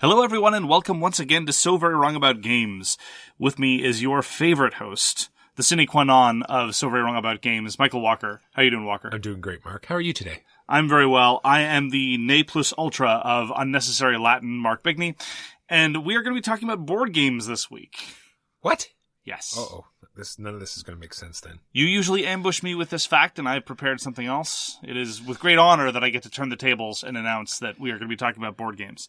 Hello, everyone, and welcome once again to So Very Wrong About Games. With me is your favorite host, the sine qua non of So Very Wrong About Games, Michael Walker. How you doing, Walker? I'm doing great, Mark. How are you today? I'm very well. I am the ne plus ultra of unnecessary Latin, Mark Bigney, and we are going to be talking about board games this week. What? Yes. Uh-oh. None of this is going to make sense then. You usually ambush me with this fact, and I've prepared something else. It is with great honor that I get to turn the tables and announce that we are going to be talking about board games.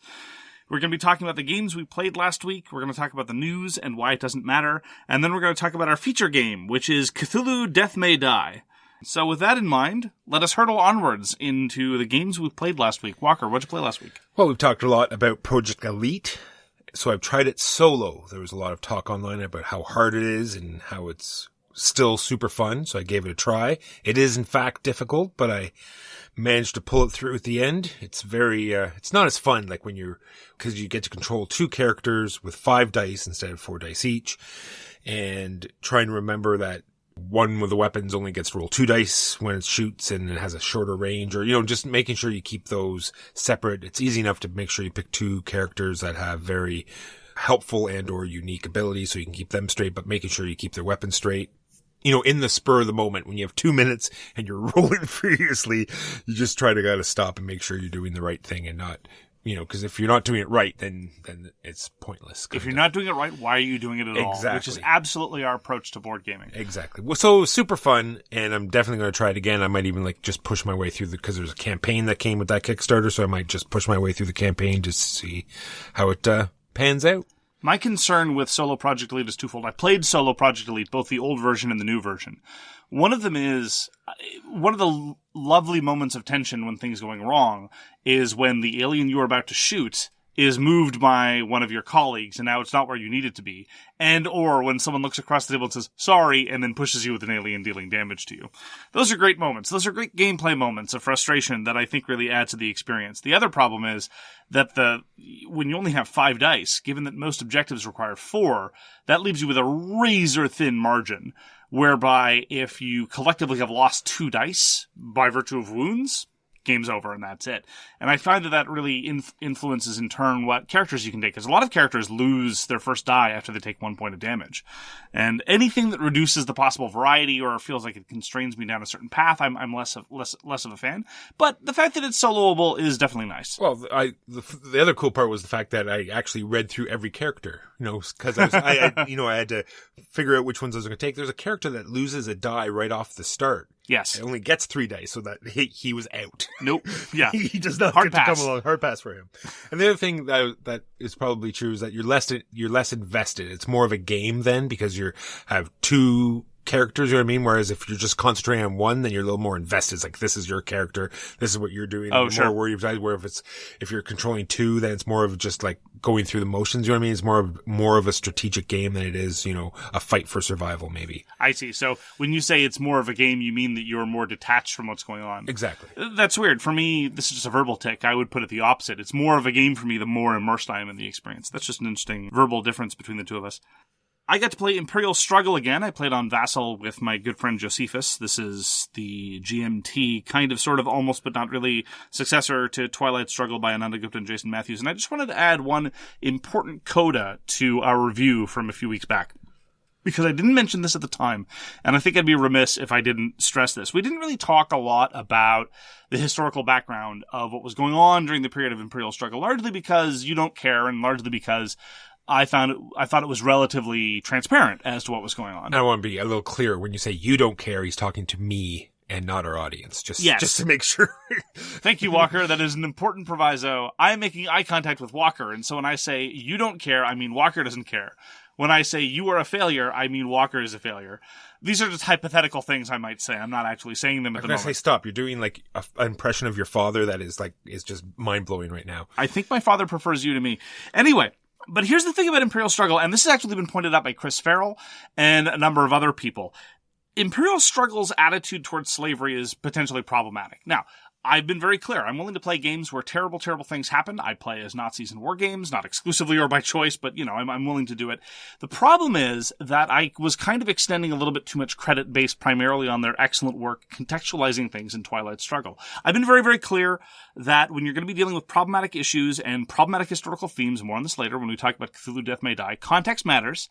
We're going to be talking about the games we played last week. We're going to talk about the news and why it doesn't matter. And then we're going to talk about our feature game, which is Cthulhu Death May Die. So with that in mind, let us hurtle onwards into the games we played last week. Walker, what'd you play last week? Well, we've talked a lot about Project Elite. So I've tried it solo. There was a lot of talk online about how hard it is and how it's still super fun. So I gave it a try. It is in fact difficult, but I managed to pull it through at the end. It's very, it's not as fun like because you get to control two characters with 5 dice instead of 4 dice each, and trying to remember that one with the weapons only gets to roll 2 dice when it shoots and it has a shorter range, or, just making sure you keep those separate. It's easy enough to make sure you pick 2 characters that have very helpful and or unique abilities so you can keep them straight, but making sure you keep their weapons straight. In the spur of the moment, when you have 2 minutes and you're rolling furiously, you just gotta stop and make sure you're doing the right thing and not, because if you're not doing it right, then it's pointless. If you're not doing it right, why are you doing it at all? Exactly. Which is absolutely our approach to board gaming. Exactly. Well, so it was super fun, and I'm definitely going to try it again. I might even just push my way through because there's a campaign that came with that Kickstarter, so I might just push my way through the campaign just to see how it pans out. My concern with Solo Project Elite is twofold. I played Solo Project Elite, both the old version and the new version. One of them is, one of the lovely moments of tension when things are going wrong is when the alien you are about to shoot is moved by one of your colleagues, and now it's not where you need it to be. And or when someone looks across the table and says, sorry, and then pushes you with an alien dealing damage to you. Those are great moments. Those are great gameplay moments of frustration that I think really add to the experience. The other problem is that when you only have 5 dice, given that most objectives require 4, that leaves you with a razor-thin margin, whereby if you collectively have lost 2 dice by virtue of wounds, game's over and that's it. And I find that really influences in turn what characters you can take, because a lot of characters lose their first die after they take 1 point of damage. And anything that reduces the possible variety or feels like it constrains me down a certain path, I'm less of a fan. But the fact that it's soloable is definitely nice. Well, the other cool part was the fact that I actually read through every character, because I had to figure out which ones I was going to take. There's a character that loses a die right off the start. Yes. It only gets 3 dice, so that he was out. Nope. Yeah. He does not Hard get pass. to come along. Hard pass for him. And the other thing that is probably true is that you're less invested. It's more of a game then, because you have 2 characters, you know what I mean? Whereas if you're just concentrating on one, then you're a little more invested. It's like, this is your character. This is what you're doing. Oh, you're sure. more worried about. Where if you're controlling 2, then it's more of just like going through the motions, you know what I mean? It's more of a strategic game than it is, a fight for survival, maybe. I see. So when you say it's more of a game, you mean that you're more detached from what's going on. Exactly. That's weird. For me, this is just a verbal tick. I would put it the opposite. It's more of a game for me the more immersed I am in the experience. That's just an interesting verbal difference between the two of us. I got to play Imperial Struggle again. I played on Vassal with my good friend Josephus. This is the GMT kind of, sort of, almost, but not really successor to Twilight Struggle by Ananda, Gupta, and Jason Matthews. And I just wanted to add one important coda to our review from a few weeks back, because I didn't mention this at the time, and I think I'd be remiss if I didn't stress this. We didn't really talk a lot about the historical background of what was going on during the period of Imperial Struggle, largely because you don't care, and largely because I thought it was relatively transparent as to what was going on. I want to be a little clearer. When you say you don't care, he's talking to me and not our audience. Just to make sure. Thank you, Walker. That is an important proviso. I am making eye contact with Walker, and so when I say you don't care, I mean Walker doesn't care. When I say you are a failure, I mean Walker is a failure. These are just hypothetical things I might say. I'm not actually saying them at the moment. I'm going to say stop. You're doing like an impression of your father that is just mind-blowing right now. I think my father prefers you to me. Anyway. But here's the thing about Imperial Struggle, and this has actually been pointed out by Chris Farrell and a number of other people. Imperial Struggle's attitude towards slavery is potentially problematic. Now, I've been very clear. I'm willing to play games where terrible, terrible things happen. I play as Nazis in war games, not exclusively or by choice, but, I'm willing to do it. The problem is that I was kind of extending a little bit too much credit based primarily on their excellent work contextualizing things in Twilight Struggle. I've been very, very clear that when you're going to be dealing with problematic issues and problematic historical themes, more on this later when we talk about Cthulhu Death May Die, context matters.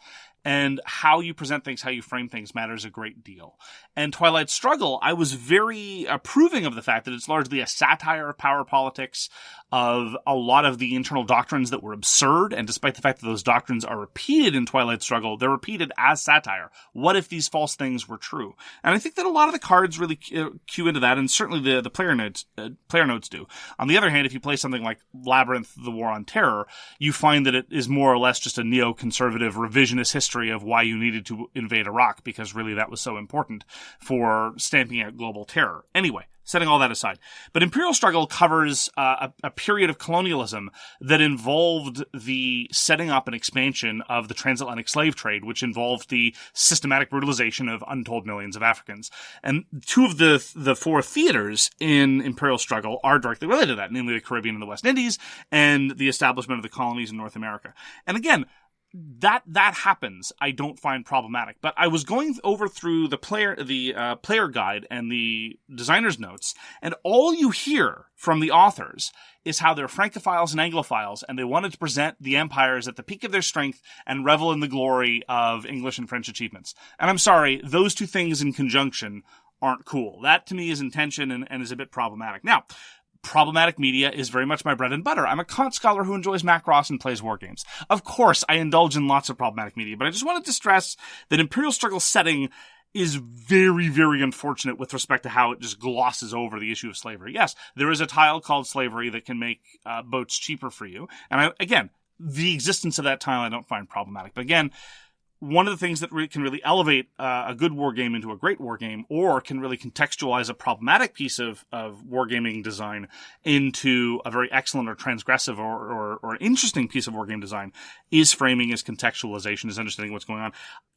And how you present things, how you frame things matters a great deal. And Twilight Struggle, I was very approving of the fact that it's largely a satire of power politics, of a lot of the internal doctrines that were absurd. And despite the fact that those doctrines are repeated in Twilight Struggle, they're repeated as satire. What if these false things were true? And I think that a lot of the cards really cue into that, and certainly the player notes do. On the other hand, if you play something like Labyrinth, The War on Terror, you find that it is more or less just a neoconservative revisionist history of why you needed to invade Iraq, because really that was so important for stamping out global terror. Anyway, setting all that aside. But Imperial Struggle covers a period of colonialism that involved the setting up and expansion of the transatlantic slave trade, which involved the systematic brutalization of untold millions of Africans. And two of the four theaters in Imperial Struggle are directly related to that, namely the Caribbean and the West Indies, and the establishment of the colonies in North America. And again, that happens, I don't find problematic. But I was going over through the player guide and the designer's notes, and all you hear from the authors is how they're Francophiles and Anglophiles, and they wanted to present the empires at the peak of their strength and revel in the glory of English and French achievements. And I'm sorry, those two things in conjunction aren't cool. That, to me, is in tension and is a bit problematic. Now, problematic media is very much my bread and butter. I'm a Kant scholar who enjoys Macross and plays war games. Of course, I indulge in lots of problematic media, but I just wanted to stress that Imperial Struggle setting is very, very unfortunate with respect to how it just glosses over the issue of slavery. Yes, there is a tile called slavery that can make boats cheaper for you. And again, the existence of that tile I don't find problematic. But again, one of the things that can really elevate a good war game into a great war game, or can really contextualize a problematic piece of wargaming design into a very excellent or transgressive or interesting piece of wargame design, is framing, is contextualization, is understanding what's going on.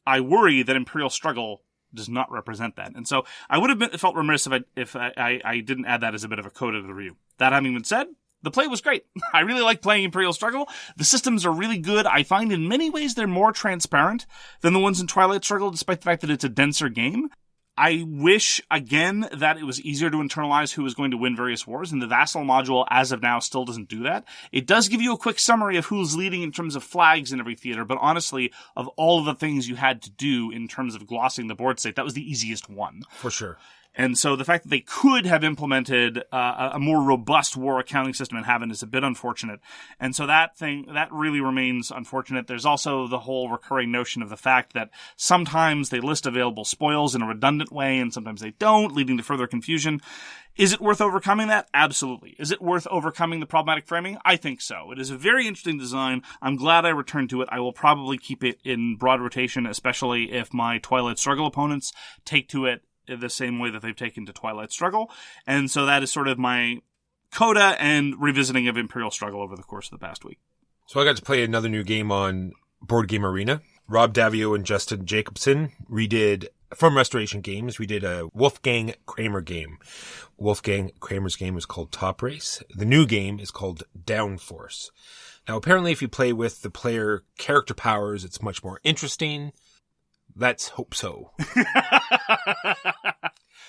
I worry that Imperial Struggle does not represent that. And so I would have felt remiss if I didn't add that as a bit of a coda to the review. That having been said, the play was great. I really like playing Imperial Struggle. The systems are really good. I find in many ways they're more transparent than the ones in Twilight Struggle, despite the fact that it's a denser game. I wish, again, that it was easier to internalize who was going to win various wars, and the Vassal module, as of now, still doesn't do that. It does give you a quick summary of who's leading in terms of flags in every theater, but honestly, of all of the things you had to do in terms of glossing the board state, that was the easiest one. For sure. And so the fact that they could have implemented a more robust war accounting system and haven't is a bit unfortunate. And so that really remains unfortunate. There's also the whole recurring notion of the fact that sometimes they list available spoils in a redundant way and sometimes they don't, leading to further confusion. Is it worth overcoming that? Absolutely. Is it worth overcoming the problematic framing? I think so. It is a very interesting design. I'm glad I returned to it. I will probably keep it in broad rotation, especially if my Twilight Struggle opponents take to it the same way that they've taken to Twilight Struggle. And so that is sort of my coda and revisiting of Imperial Struggle over the course of the past week. So I got to play another new game on Board Game Arena. Rob Daviau and Justin Jacobson redid, from Restoration Games, we did a Wolfgang Kramer game. Wolfgang Kramer's game is called Top Race. The new game is called Downforce. Now, apparently, if you play with the player character powers, it's much more interesting. Let's hope so.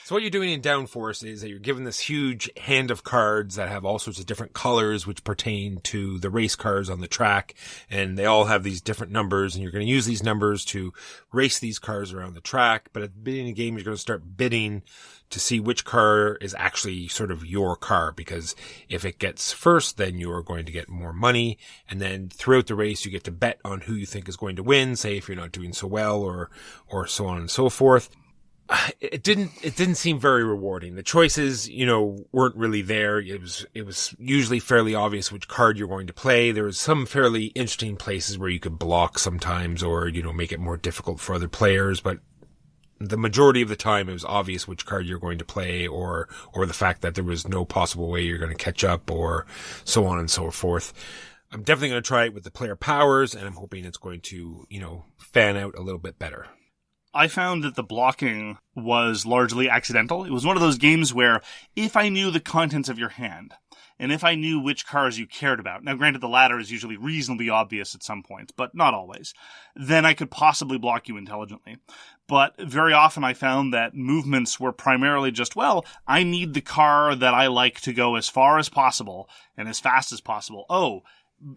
So what you're doing in Downforce is that you're given this huge hand of cards that have all sorts of different colors which pertain to the race cars on the track, and they all have these different numbers, and you're going to use these numbers to race these cars around the track. But at the beginning of the game, you're going to start bidding to see which car is actually sort of your car, because if it gets first, then you're going to get more money. And then throughout the race, you get to bet on who you think is going to win, say if you're not doing so well, or so on and so forth. It didn't seem very rewarding. The choices, weren't really there. It was usually fairly obvious which card you're going to play. There was some fairly interesting places where you could block sometimes, or, make it more difficult for other players, but the majority of the time it was obvious which card you're going to play, or the fact that there was no possible way you're going to catch up, or so on and so forth. I'm definitely going to try it with the player powers, and I'm hoping it's going to, fan out a little bit better. I found that the blocking was largely accidental. It was one of those games where if I knew the contents of your hand, and if I knew which cards you cared about, now granted the latter is usually reasonably obvious at some points, but not always, then I could possibly block you intelligently. But very often I found that movements were primarily just, well, I need the car that I like to go as far as possible and as fast as possible. Oh,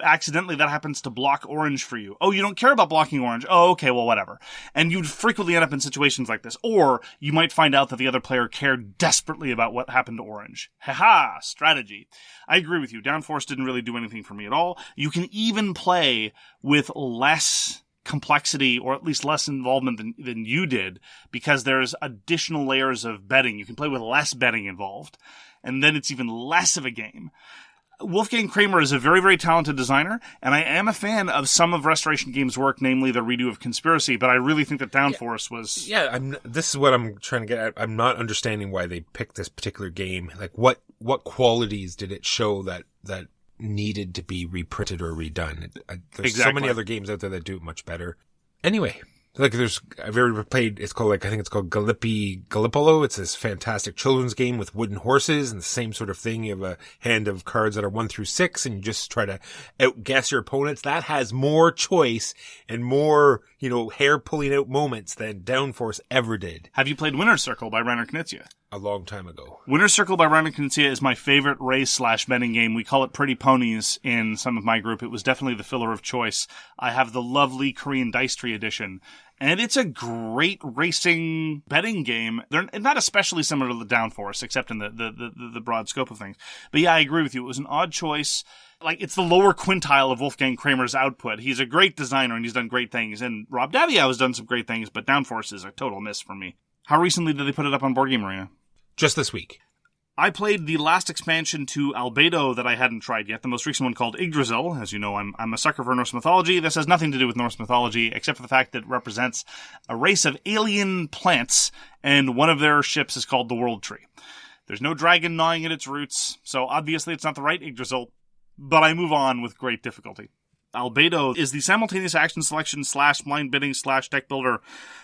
accidentally that happens to block orange for you. Oh, you don't care about blocking orange. Oh, okay, well, whatever. And you'd frequently end up in situations like this. Or you might find out that the other player cared desperately about what happened to orange. Haha, strategy. I agree with you. Downforce didn't really do anything for me at all. You can even play with less complexity, or at least less involvement than you did, because there's additional layers of betting. You can play with less betting involved. And then it's even less of a game. Wolfgang Kramer is a very, very talented designer, and I am a fan of some of Restoration Games' work, namely the redo of Conspiracy, but I really think that Downforce was... Yeah, this is what I'm trying to get at. I'm not understanding why they picked this particular game. Like, what qualities did it show that needed to be reprinted or redone? There's so many other games out there that do it much better. Anyway... Like I've ever played, I think it's called Gallipolo. It's this fantastic children's game with wooden horses and the same sort of thing. You have a hand of cards that are 1 through 6 and you just try to outguess your opponents. That has more choice and more, hair pulling out moments than Downforce ever did. Have you played Winner's Circle by Rainer Knizia? A long time ago. Winner's Circle by Rainer Knizia is my favorite race/betting game. We call it Pretty Ponies in some of my group. It was definitely the filler of choice. I have the lovely Korean Dice Tree edition. And it's a great racing betting game. They're not especially similar to the Downforce, except in the broad scope of things. But yeah, I agree with you. It was an odd choice. Like, it's the lower quintile of Wolfgang Kramer's output. He's a great designer and he's done great things. And Rob Daviau has done some great things, but Downforce is a total miss for me. How recently did they put it up on Board Game Arena? Just this week. I played the last expansion to Albedo that I hadn't tried yet, the most recent one called Yggdrasil. As you know, I'm a sucker for Norse mythology. This has nothing to do with Norse mythology, except for the fact that it represents a race of alien plants, and one of their ships is called the World Tree. There's no dragon gnawing at its roots, so obviously it's not the right Yggdrasil, but I move on with great difficulty. Albedo is the simultaneous action selection / blind bidding / deck builder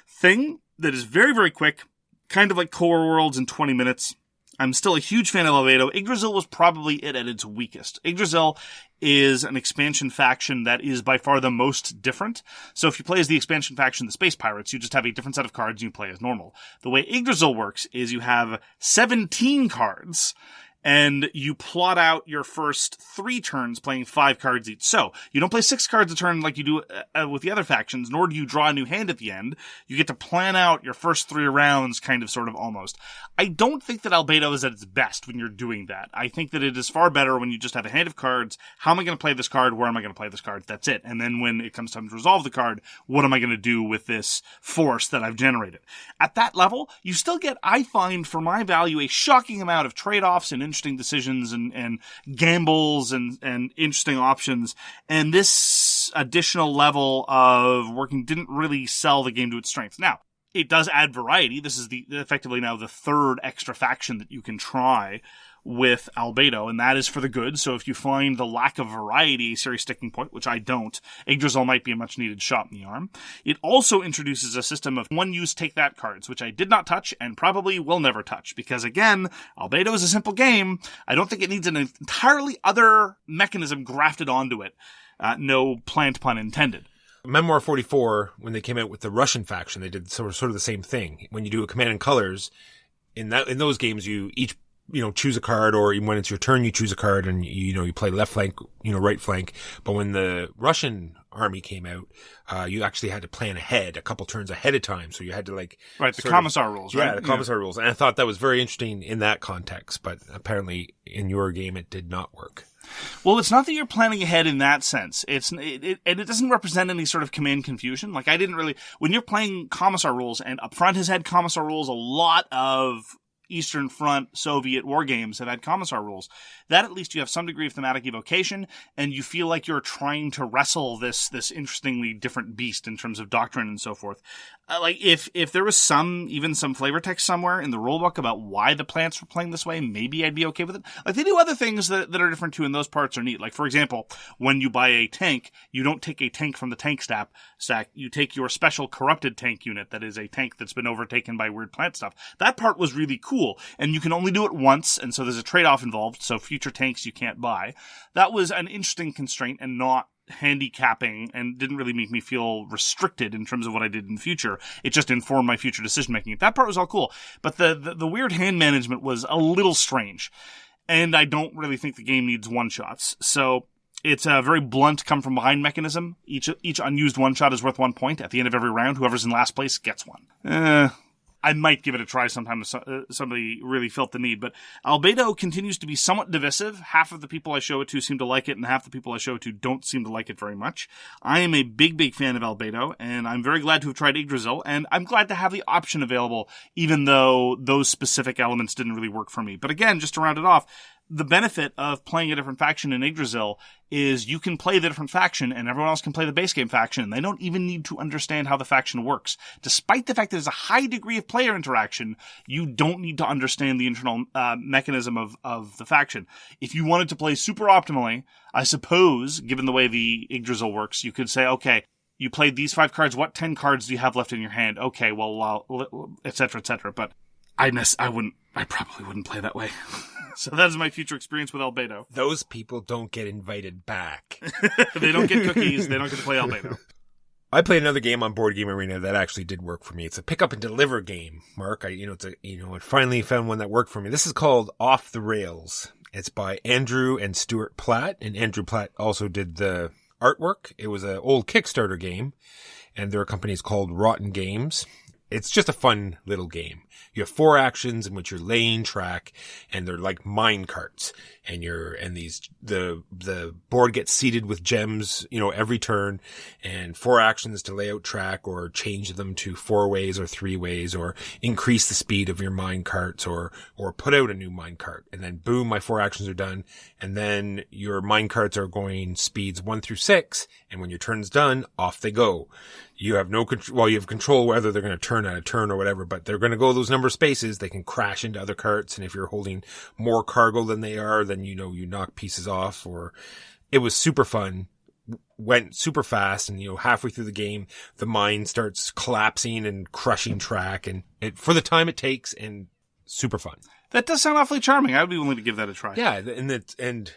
thing that is very, very quick, kind of like Core Worlds in 20 minutes. I'm still a huge fan of Albedo. Yggdrasil was probably it at its weakest. Yggdrasil is an expansion faction that is by far the most different. So if you play as the expansion faction, the Space Pirates, you just have a different set of cards and you play as normal. The way Yggdrasil works is you have 17 cards, and you plot out your first 3 turns playing 5 cards each. So, you don't play 6 cards a turn like you do with the other factions, nor do you draw a new hand at the end. You get to plan out your first 3 rounds, kind of, sort of, almost. I don't think that Albedo is at its best when you're doing that. I think that it is far better when you just have a hand of cards. How am I going to play this card? Where am I going to play this card? That's it. And then when it comes time to resolve the card, what am I going to do with this force that I've generated? At that level, you still get, I find, for my value, a shocking amount of trade-offs and interesting decisions and gambles and interesting options. And this additional level of working didn't really sell the game to its strength. Now, it does add variety. This is effectively now the 3rd extra faction that you can try with Albedo, and that is for the good. So if you find the lack of variety a serious sticking point, which I don't, Yggdrasil might be a much needed shot in the arm. It also introduces a system of one-use take-that cards, which I did not touch and probably will never touch, because again, Albedo is a simple game. I don't think it needs an entirely other mechanism grafted onto it. No plant pun intended. Memoir 44, when they came out with the Russian faction, they did sort of the same thing. When you do a Command and Colors, in those games, you each choose a card, or even when it's your turn, you choose a card, and you play left flank, right flank. But when the Russian army came out, you actually had to plan ahead, a couple turns ahead of time. So you had to the Commissar rules, right? Yeah, the Commissar rules. And I thought that was very interesting in that context, but apparently in your game it did not work. Well, it's not that you're planning ahead in that sense. And it doesn't represent any sort of command confusion. When you're playing Commissar rules, and Upfront has had Commissar rules, a lot of Eastern Front, Soviet war games have had commissar rules. That at least you have some degree of thematic evocation, and you feel like you're trying to wrestle this interestingly different beast in terms of doctrine and so forth. Like, if there was even some flavor text somewhere in the rulebook about why the plants were playing this way, maybe I'd be okay with it. Like, they do other things that are different too, and those parts are neat. Like, for example, when you buy a tank, you don't take a tank from the tank stack. You take your special corrupted tank unit that is a tank that's been overtaken by weird plant stuff. That part was really cool, and you can only do it once, and so there's a trade-off involved, so future tanks you can't buy. That was an interesting constraint and not handicapping, and didn't really make me feel restricted in terms of what I did in the future. It just informed my future decision making. That part was all cool, but the weird hand management was a little strange, and I don't really think the game needs one-shots. So it's a very blunt come from behind mechanism. Each unused one-shot is worth 1 point. At the end of every round, whoever's in last place gets one. I might give it a try sometime if somebody really felt the need. But Albedo continues to be somewhat divisive. Half of the people I show it to seem to like it, and half the people I show it to don't seem to like it very much. I am a big fan of Albedo, and I'm very glad to have tried Yggdrasil, and I'm glad to have the option available, even though those specific elements didn't really work for me. But again, just to round it off, the benefit of playing a different faction in Yggdrasil is you can play the different faction and everyone else can play the base game faction, and they don't even need to understand how the faction works. Despite the fact that there's a high degree of player interaction, you don't need to understand the internal mechanism of the faction. If you wanted to play super optimally, I suppose, given the way the Yggdrasil works, you could say, okay, you played these 5 cards, what 10 cards do you have left in your hand? Okay, well, etc., etc. But I probably wouldn't play that way. So that's my future experience with Albedo. Those people don't get invited back. They don't get cookies. They don't get to play Albedo. I played another game on Board Game Arena that actually did work for me. It's a pick up and deliver game, Mark. I finally found one that worked for me. This is called Off the Rails. It's by Andrew and Stuart Platt, and Andrew Platt also did the artwork. It was an old Kickstarter game, and their company is called Rotten Games. It's just a fun little game. You have 4 actions in which you're laying track, and they're like mine carts, and the board gets seeded with gems, every turn, and 4 actions to lay out track or change them to 4 ways or 3 ways, or increase the speed of your mine carts, or put out a new mine cart. And then boom, my 4 actions are done. And then your mine carts are going speeds 1 through 6. And when your turn's done, off they go. You have no control. Well, you have control whether they're going to turn at a turn or whatever, but they're going to go those number of spaces. They can crash into other carts, and if you're holding more cargo than they are, then you knock pieces off. Or it was super fun, went super fast, and halfway through the game, the mine starts collapsing and crushing track, and for the time it takes, and super fun. That does sound awfully charming. I would be willing to give that a try. Yeah, and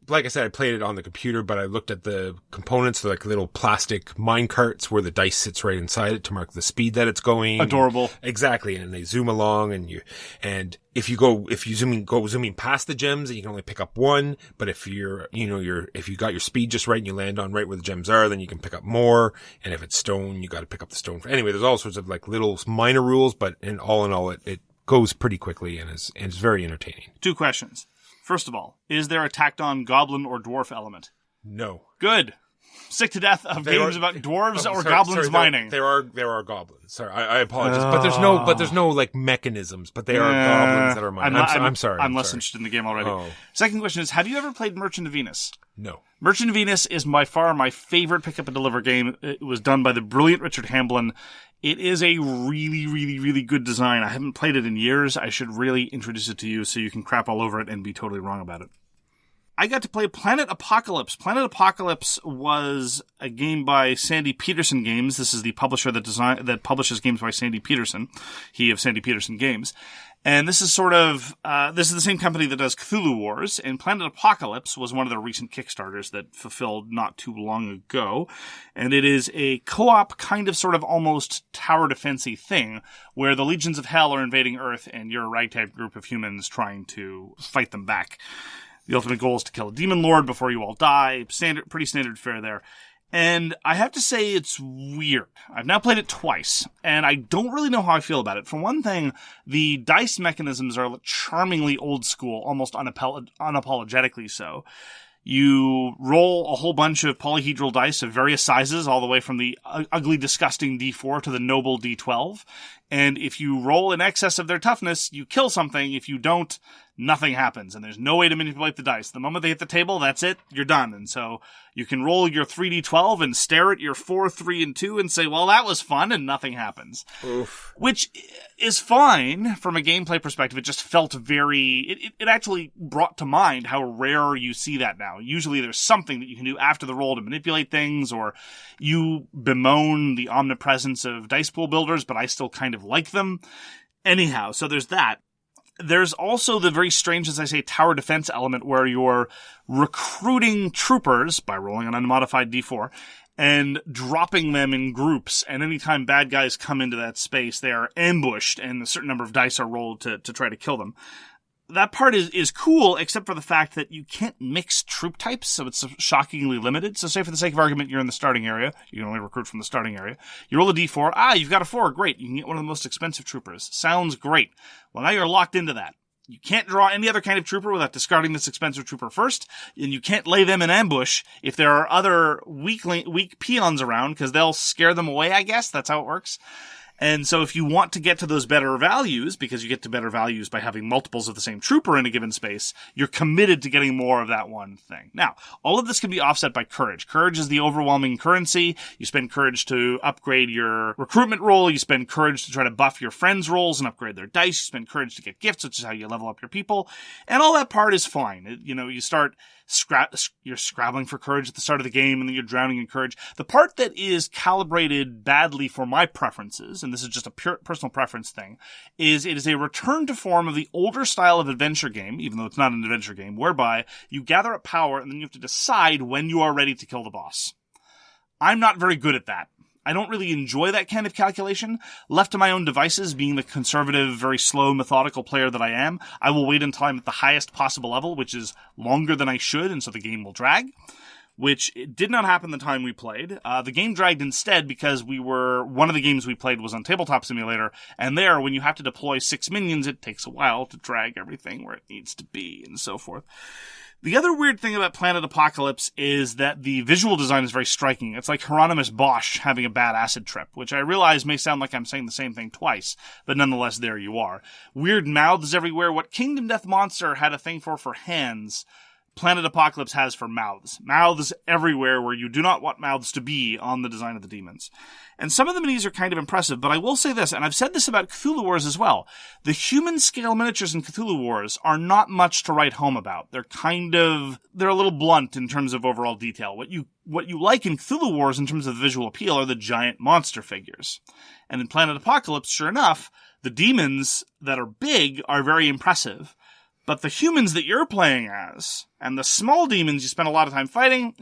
like I said, I played it on the computer, but I looked at the components, like little plastic mine carts where the dice sits right inside it to mark the speed that it's going. Adorable. Exactly. And they zoom along, and if you go zooming past the gems, you can only pick up 1. But if if you got your speed just right and you land on right where the gems are, then you can pick up more. And if it's stone, you got to pick up the stone. Anyway, there's all sorts of like little minor rules, but in all, it goes pretty quickly and is very entertaining. 2 questions. First of all, is there a tacked on goblin or dwarf element? No. Good. Sick to death of games about dwarves or goblins mining. There are goblins. Sorry, I apologize. But there's no like mechanisms, but they are goblins that are mining. I'm sorry. I'm less interested in the game already. Oh. Second question is, have you ever played Merchant of Venus? No. Merchant of Venus is by far my favorite pick up and deliver game. It was done by the brilliant Richard Hamblin. It is a really, really, really good design. I haven't played it in years. I should really introduce it to you so you can crap all over it and be totally wrong about it. I got to play Planet Apocalypse. Planet Apocalypse was a game by Sandy Petersen Games. This is the publisher that publishes games by Sandy Petersen. He of Sandy Petersen Games. And this is this is the same company that does Cthulhu Wars, and Planet Apocalypse was one of their recent Kickstarters that fulfilled not too long ago. And it is a co-op kind of sort of almost tower defense-y thing, where the legions of hell are invading Earth, and you're a ragtag group of humans trying to fight them back. The ultimate goal is to kill a demon lord before you all die. Pretty standard fare there. And I have to say it's weird. I've now played it twice, and I don't really know how I feel about it. For one thing, the dice mechanisms are charmingly old school, almost unapologetically so. You roll a whole bunch of polyhedral dice of various sizes, all the way from the ugly, disgusting D4 to the noble D12. And if you roll in excess of their toughness, you kill something. If you don't, nothing happens. And there's no way to manipulate the dice. The moment they hit the table, that's it. You're done. And so you can roll your 3d12 and stare at your 4, 3, and 2 and say, well, that was fun, and nothing happens. Oof. Which is fine from a gameplay perspective. It just felt very... It actually brought to mind how rare you see that now. Usually there's something that you can do after the roll to manipulate things, or you bemoan the omnipresence of dice pool builders, but I still kind of like them. Anyhow, so there's that. There's also the very strange, as I say, tower defense element where you're recruiting troopers by rolling an unmodified d4 and dropping them in groups. And anytime bad guys come into that space, they are ambushed and a certain number of dice are rolled to try to kill them. That part is cool, except for the fact that you can't mix troop types, so it's shockingly limited. So say for the sake of argument, you're in the starting area. You can only recruit from the starting area. You roll a d4. You've got a 4. Great. You can get one of the most expensive troopers. Sounds great. Well, now you're locked into that. You can't draw any other kind of trooper without discarding this expensive trooper first, and you can't lay them in ambush if there are other weak peons around, because they'll scare them away, I guess. That's how it works. And so if you want to get to those better values, because you get to better values by having multiples of the same trooper in a given space, you're committed to getting more of that one thing. Now, all of this can be offset by courage. Courage is the overwhelming currency. You spend courage to upgrade your recruitment roll. You spend courage to try to buff your friends' rolls and upgrade their dice. You spend courage to get gifts, which is how you level up your people. And all that part is fine. You start... you're scrabbling for courage at the start of the game, and then you're drowning in courage. The part that is calibrated badly for my preferences, and this is just a pure personal preference thing, is it is a return to form of the older style of adventure game, even though it's not an adventure game, whereby you gather up power and then you have to decide when you are ready to kill the boss. I'm not very good at that. I don't really enjoy that kind of calculation. Left to my own devices, being the conservative, very slow, methodical player that I am, I will wait until I'm at the highest possible level, which is longer than I should, and so the game will drag, which did not happen the time we played. The game dragged instead because one of the games we played was on Tabletop Simulator, and there, when you have to deploy 6 minions, it takes a while to drag everything where it needs to be, and so forth. The other weird thing about Planet Apocalypse is that the visual design is very striking. It's like Hieronymus Bosch having a bad acid trip, which I realize may sound like I'm saying the same thing twice, but nonetheless, there you are. Weird mouths everywhere. What Kingdom Death Monster had a thing for hands, Planet Apocalypse has for mouths. Mouths everywhere where you do not want mouths to be on the design of the demons. And some of the minis are kind of impressive, but I will say this, and I've said this about Cthulhu Wars as well. The human scale miniatures in Cthulhu Wars are not much to write home about. They're a little blunt in terms of overall detail. What you like in Cthulhu Wars in terms of the visual appeal are the giant monster figures. And in Planet Apocalypse, sure enough, the demons that are big are very impressive. But the humans that you're playing as, and the small demons you spend a lot of time fighting,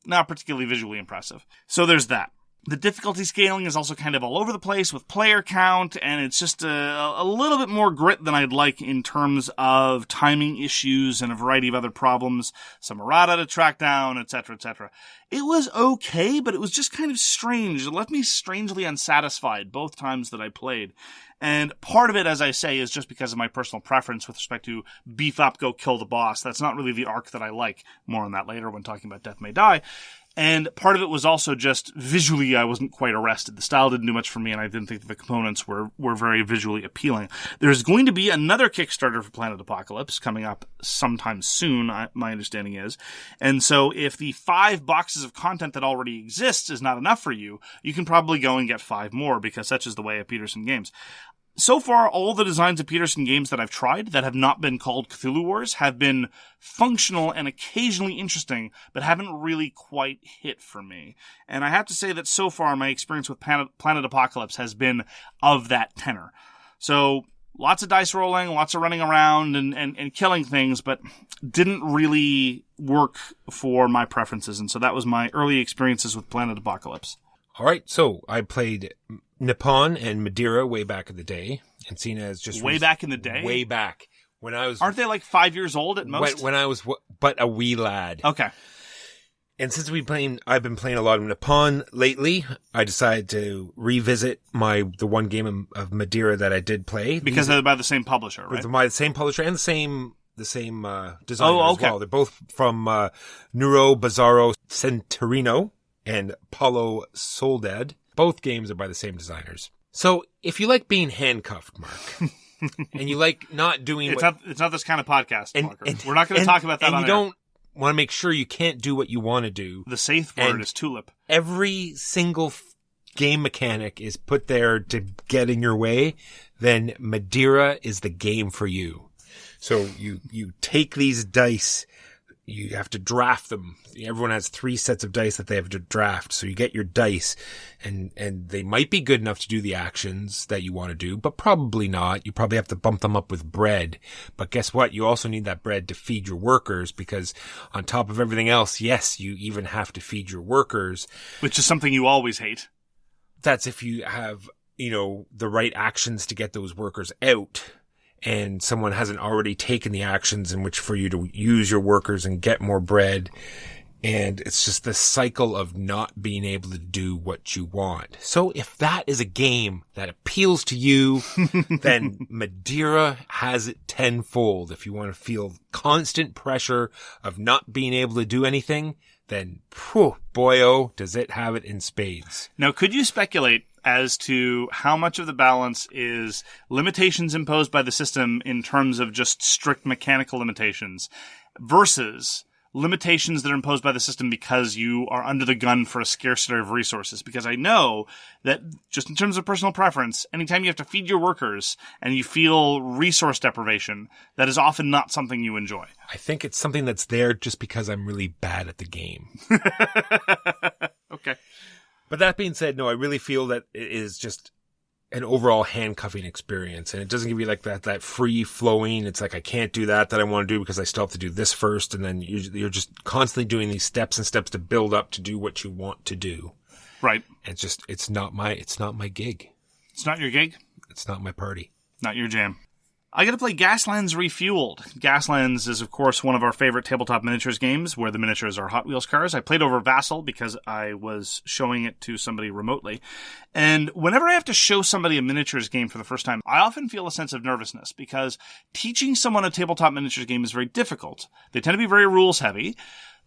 not particularly visually impressive. So there's that. The difficulty scaling is also kind of all over the place with player count, and it's just a little bit more grit than I'd like in terms of timing issues and a variety of other problems. Some errata to track down, etc., etc. It was okay, but it was just kind of strange. It left me strangely unsatisfied both times that I played. And part of it, as I say, is just because of my personal preference with respect to beef up, go kill the boss. That's not really the arc that I like. More on that later when talking about Death May Die. And part of it was also just visually I wasn't quite arrested. The style didn't do much for me, and I didn't think that the components were very visually appealing. There's going to be another Kickstarter for Planet Apocalypse coming up sometime soon, my understanding is. And so if the 5 boxes of content that already exists is not enough for you, you can probably go and get 5 more, because such is the way of Petersen games. So far, all the designs of Petersen games that I've tried that have not been called Cthulhu Wars have been functional and occasionally interesting, but haven't really quite hit for me. And I have to say that so far, my experience with Planet Apocalypse has been of that tenor. So, lots of dice rolling, lots of running around and killing things, but didn't really work for my preferences. And so that was my early experiences with Planet Apocalypse. All right, so I played Nippon and Madeira way back in the day, and seen as just way back in the day. Way back when I was. Aren't they like 5 years old at most? When I was but a wee lad. Okay. And since I've been playing a lot of Nippon lately, I decided to revisit the one game of Madeira that I did play because they're by the same publisher, right? By the same publisher and the same designer as well. They're both from Nuno, Bizarro, Sentieiro, and Paulo Soledade. Both games are by the same designers. So if you like being handcuffed, Mark, and you like not doing it's not this kind of podcast, Marker. We're not going to talk about that on and you don't want to make sure you can't do what you want to do. The safe word is tulip. Every single game mechanic is put there to get in your way, then Madeira is the game for you. So you take these dice, you have to draft them. Everyone has 3 sets of dice that they have to draft. So you get your dice and they might be good enough to do the actions that you want to do, but probably not. You probably have to bump them up with bread. But guess what? You also need that bread to feed your workers, because on top of everything else, yes, you even have to feed your workers. Which is something you always hate. That's if you have, the right actions to get those workers out, and someone hasn't already taken the actions in which for you to use your workers and get more bread. And it's just this cycle of not being able to do what you want. So if that is a game that appeals to you, then Madeira has it tenfold. If you want to feel constant pressure of not being able to do anything, then boy-oh, does it have it in spades. Now, could you speculate as to how much of the balance is limitations imposed by the system in terms of just strict mechanical limitations versus limitations that are imposed by the system because you are under the gun for a scarcity of resources? Because I know that just in terms of personal preference, anytime you have to feed your workers and you feel resource deprivation, that is often not something you enjoy. I think it's something that's there just because I'm really bad at the game. Okay. But that being said, no, I really feel that it is just an overall handcuffing experience. And it doesn't give you like that free flowing. It's like, I can't do that I want to do because I still have to do this first. And then you're just constantly doing these steps and steps to build up to do what you want to do. Right. And it's not my gig. It's not your gig? It's not my party. Not your jam. I got to play Gaslands Refueled. Gaslands is, of course, one of our favorite tabletop miniatures games where the miniatures are Hot Wheels cars. I played over Vassal because I was showing it to somebody remotely. And whenever I have to show somebody a miniatures game for the first time, I often feel a sense of nervousness because teaching someone a tabletop miniatures game is very difficult. They tend to be very rules heavy.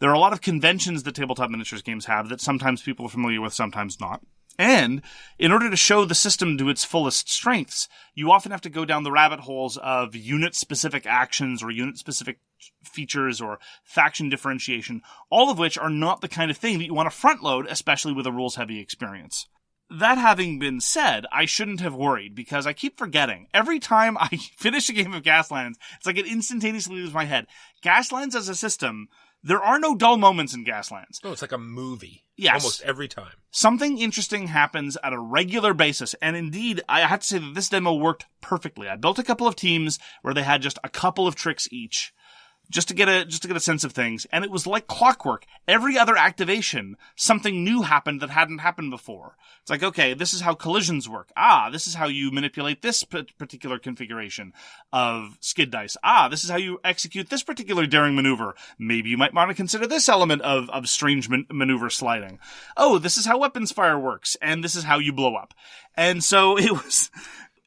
There are a lot of conventions that tabletop miniatures games have that sometimes people are familiar with, sometimes not. And in order to show the system to its fullest strengths, you often have to go down the rabbit holes of unit-specific actions or unit-specific features or faction differentiation, all of which are not the kind of thing that you want to front-load, especially with a rules-heavy experience. That having been said, I shouldn't have worried because I keep forgetting. Every time I finish a game of Gaslands, it's like it instantaneously leaves my head. Gaslands as a system, there are no dull moments in Gaslands. Oh, it's like a movie. Yes. Almost every time. Something interesting happens at a regular basis, and indeed, I have to say that this demo worked perfectly. I built a couple of teams where they had just a couple of tricks each, just to get a sense of things, and it was like clockwork. Every other activation, something new happened that hadn't happened before. It's like, okay, this is how collisions work. This is how you manipulate this particular configuration of skid dice. This is how you execute this particular daring maneuver. Maybe you might want to consider this element of strange maneuver sliding. This is how weapons fire works, and this is how you blow up. And so it was...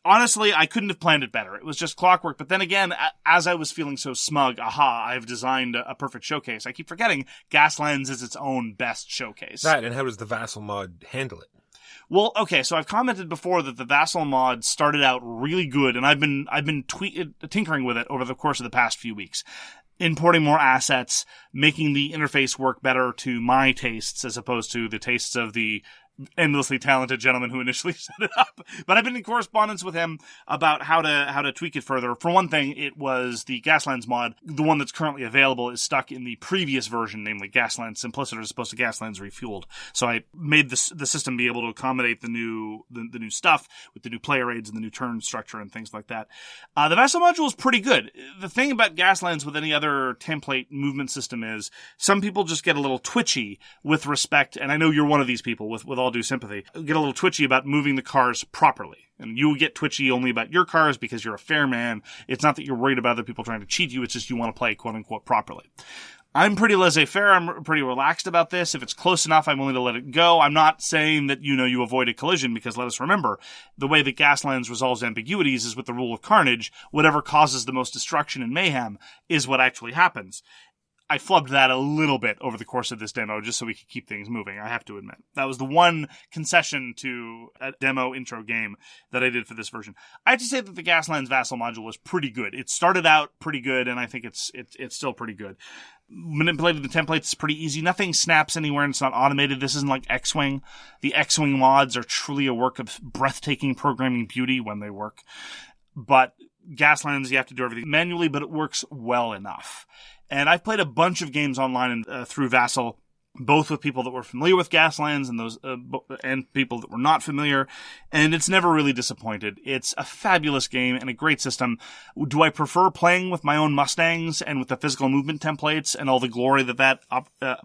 Honestly, I couldn't have planned it better. It was just clockwork. But then again, as I was feeling so smug, I've designed a perfect showcase. I keep forgetting Gaslands is its own best showcase. That, and how does the Vassal mod handle it? Well, okay, so I've commented before that the Vassal mod started out really good, and I've been tinkering with it over the course of the past few weeks. Importing more assets, making the interface work better to my tastes as opposed to the tastes of the endlessly talented gentleman who initially set it up. But I've been in correspondence with him about how to tweak it further. For one thing, it was the Gaslands mod. The one that's currently available is stuck in the previous version, namely Gaslands Simpliciter as opposed to Gaslands Refueled. So I made the system be able to accommodate the new stuff with the new player aids and the new turn structure and things like that. The Vassal module is pretty good. The thing about Gaslands with any other template movement system is some people just get a little twitchy with respect, and I know you're one of these people with all due sympathy, get a little twitchy about moving the cars properly. And you get twitchy only about your cars because you're a fair man. It's not that you're worried about other people trying to cheat you, it's just you want to play quote-unquote properly. I'm pretty laissez-faire. I'm pretty relaxed about this. If it's close enough, I'm willing to let it go. I'm not saying that, you avoid a collision, because let us remember, the way that Gaslands resolves ambiguities is with the rule of carnage. Whatever causes the most destruction and mayhem is what actually happens. I flubbed that a little bit over the course of this demo just so we could keep things moving, I have to admit. That was the one concession to a demo intro game that I did for this version. I have to say that the Gaslands Vassal module was pretty good. It started out pretty good, and I think it's still pretty good. Manipulating the templates is pretty easy. Nothing snaps anywhere, and it's not automated. This isn't like X-Wing. The X-Wing mods are truly a work of breathtaking programming beauty when they work. But Gaslands, you have to do everything manually, but it works well enough. And I've played a bunch of games online and through Vassal, both with people that were familiar with Gaslands and those and people that were not familiar, and it's never really disappointed. It's a fabulous game and a great system. Do I prefer playing with my own Mustangs and with the physical movement templates and all the glory that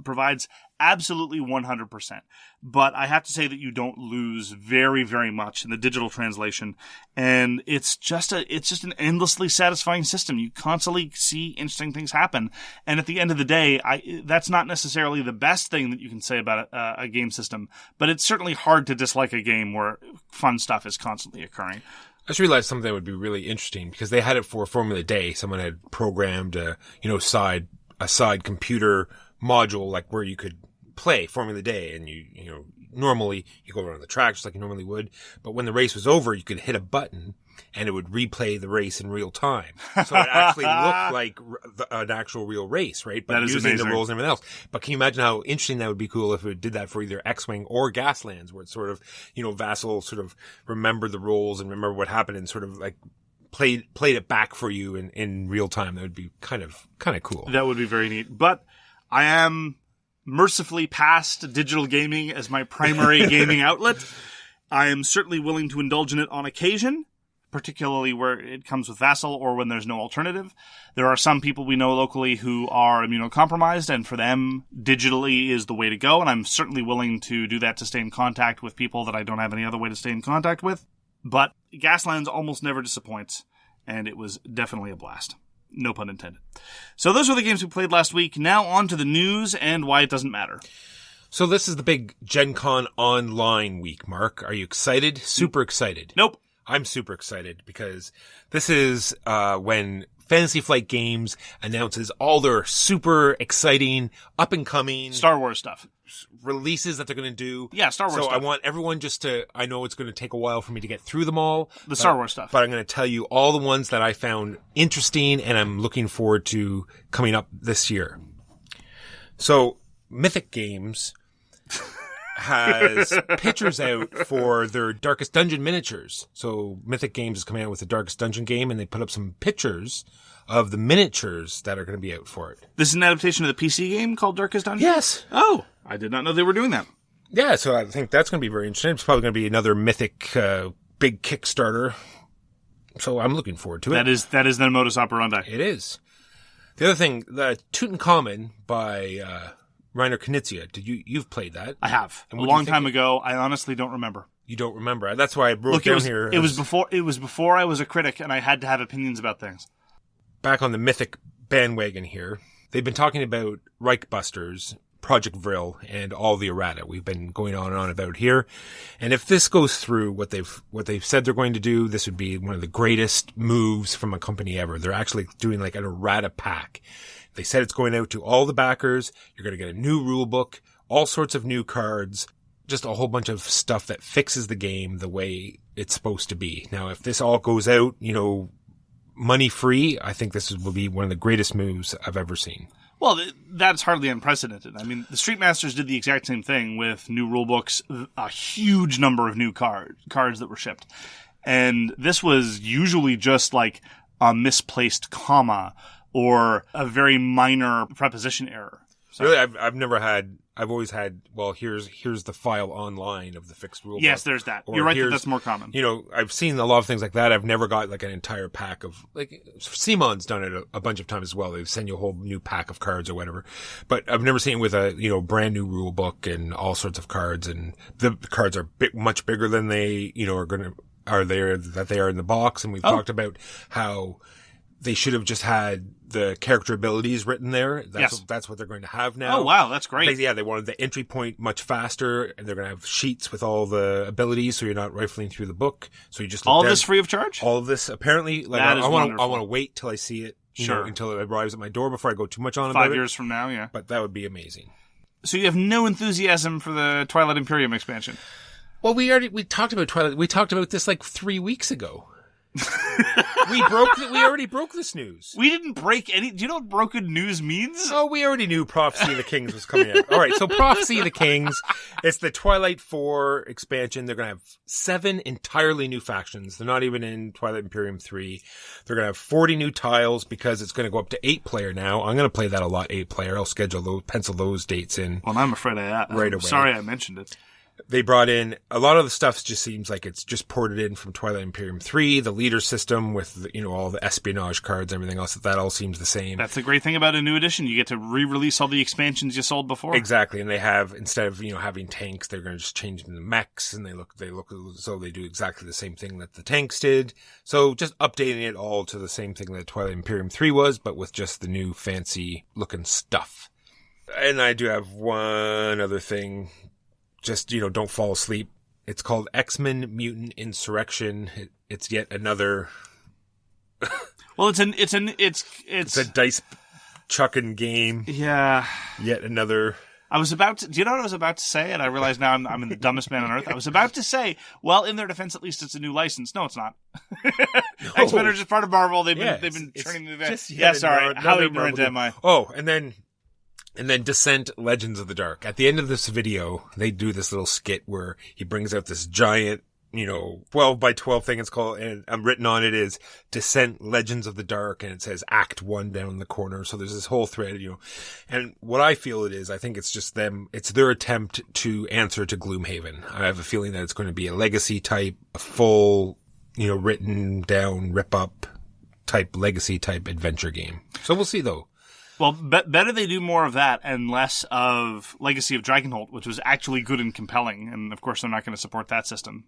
provides? Absolutely 100%. But I have to say that you don't lose very, very much in the digital translation. And it's just an endlessly satisfying system. You constantly see interesting things happen. And at the end of the day, that's not necessarily the best thing that you can say about a game system, but it's certainly hard to dislike a game where fun stuff is constantly occurring. I just realized something that would be really interesting because they had it for Formula Day. Someone had programmed a side computer module, like where you could play Formula Day, and you normally you go around the track just like you normally would, but when the race was over, you could hit a button and it would replay the race in real time. So it actually looked like an actual real race, right? But using amazing. the rules and everything else. But can you imagine how interesting that would be cool if it did that for either X-Wing or Gaslands, where it's sort of, Vassal sort of remembered the rules and remember what happened and sort of like played it back for you in real time. That would be kind of cool. That would be very neat. But I am mercifully past digital gaming as my primary gaming outlet. I am certainly willing to indulge in it on occasion, particularly where it comes with Vassal or when there's no alternative. There are some people we know locally who are immunocompromised, and for them, digitally is the way to go, and I'm certainly willing to do that to stay in contact with people that I don't have any other way to stay in contact with. But Gaslands almost never disappoints, and it was definitely a blast. No pun intended. So those were the games we played last week. Now on to the news and why it doesn't matter. So this is the big Gen Con online week, Mark. Are you excited? Super excited. Nope. I'm super excited because this is when Fantasy Flight Games announces all their super exciting, up-and-coming Star Wars stuff. Releases that they're going to do. Yeah, Star Wars stuff. stuff. I want everyone I know it's going to take a while for me to get through them all. Star Wars stuff. But I'm going to tell you all the ones that I found interesting and I'm looking forward to coming up this year. So, Mythic Games has pictures out for their Darkest Dungeon miniatures. So, Mythic Games is coming out with the Darkest Dungeon game and they put up some pictures of the miniatures that are going to be out for it. This is an adaptation of the PC game called Darkest Dungeon? Yes. Oh, I did not know they were doing that. Yeah, so I think that's going to be very interesting. It's probably going to be another Mythic big Kickstarter. So I'm looking forward to it. That is the modus operandi. It is. The other thing, the Tutankhamun by Reiner Knizia. You've played that? I have. A long time ago. I honestly don't remember. You don't remember? That's why I wrote down here. It was before I was a critic and I had to have opinions about things. Back on the Mythic bandwagon here, they've been talking about Reichbusters, Project Vril, and all the errata we've been going on and on about here. And if this goes through what they've said they're going to do, this would be one of the greatest moves from a company ever. They're actually doing like an errata pack. They said it's going out to all the backers. You're going to get a new rule book, all sorts of new cards, just a whole bunch of stuff that fixes the game the way it's supposed to be. Now, if this all goes out, money free, I think this will be one of the greatest moves I've ever seen. Well, that's hardly unprecedented. I mean, the Street Masters did the exact same thing with new rulebooks, a huge number of new cards that were shipped. And this was usually just like a misplaced comma or a very minor preposition error. So, really, I've always had, well, here's the file online of the fixed rule. Yes, there's that. You're right, that's more common. I've seen a lot of things like that. I've never got like an entire pack of, like, CMON's done it a bunch of times as well. They send you a whole new pack of cards or whatever. But I've never seen it with a, brand new rule book and all sorts of cards. And the cards are much bigger than they, are there in the box. And we've talked about how they should have just had the character abilities written there. That's what they're going to have now. Oh, wow. That's great. They wanted the entry point much faster, and they're going to have sheets with all the abilities, so you're not rifling through the book. So you just all of this free of charge? All of this, apparently. Like, I want to wait till I see it Sure. until it arrives at my door before I go too much on 5 about it. years from now, yeah. But that would be amazing. So you have no enthusiasm for the Twilight Imperium expansion? Well, we talked about Twilight. We talked about this like 3 weeks ago. We already broke this news. We didn't break any. Do you know what broken news means? Oh, we already knew Prophecy of the Kings was coming out. All right, so Prophecy of the Kings, it's the Twilight 4 expansion. They're going to have 7 entirely new factions. They're not even in Twilight Imperium 3. They're going to have 40 new tiles because it's going to go up to 8-player now. I'm going to play that a lot, 8-player. I'll pencil those dates in. Well, I'm afraid right away. Sorry I mentioned it. They brought in a lot of the stuff just seems like it's just ported in from Twilight Imperium 3, the leader system with, all the espionage cards and everything else, that all seems the same. That's the great thing about a new edition. You get to re-release all the expansions you sold before. Exactly. And they have, instead of, having tanks, they're going to just change them to mechs, and they look so they do exactly the same thing that the tanks did. So just updating it all to the same thing that Twilight Imperium 3 was, but with just the new fancy looking stuff. And I do have one other thing. Just, don't fall asleep. It's called X-Men Mutant Insurrection. It's yet another. Well, it's a dice chucking game. Yeah. Yet another. Do you know what I was about to say? And I realize now I'm in the dumbest man on earth. I was about to say, well, in their defense, at least it's a new license. No, it's not. No. X-Men are just part of Marvel. They've been turning the event. Yeah, sorry. How ignorant am I? Oh, and then Descent Legends of the Dark. At the end of this video, they do this little skit where he brings out this giant, 12 by 12 thing it's called, and written on it is Descent Legends of the Dark, and it says Act 1 down in the corner. So there's this whole thread, and what I feel it is, I think it's just it's their attempt to answer to Gloomhaven. I have a feeling that it's going to be a legacy type, a full, written down, rip up type, legacy type adventure game. So we'll see though. Well, better they do more of that and less of Legacy of Dragonholt, which was actually good and compelling. And, of course, they're not going to support that system.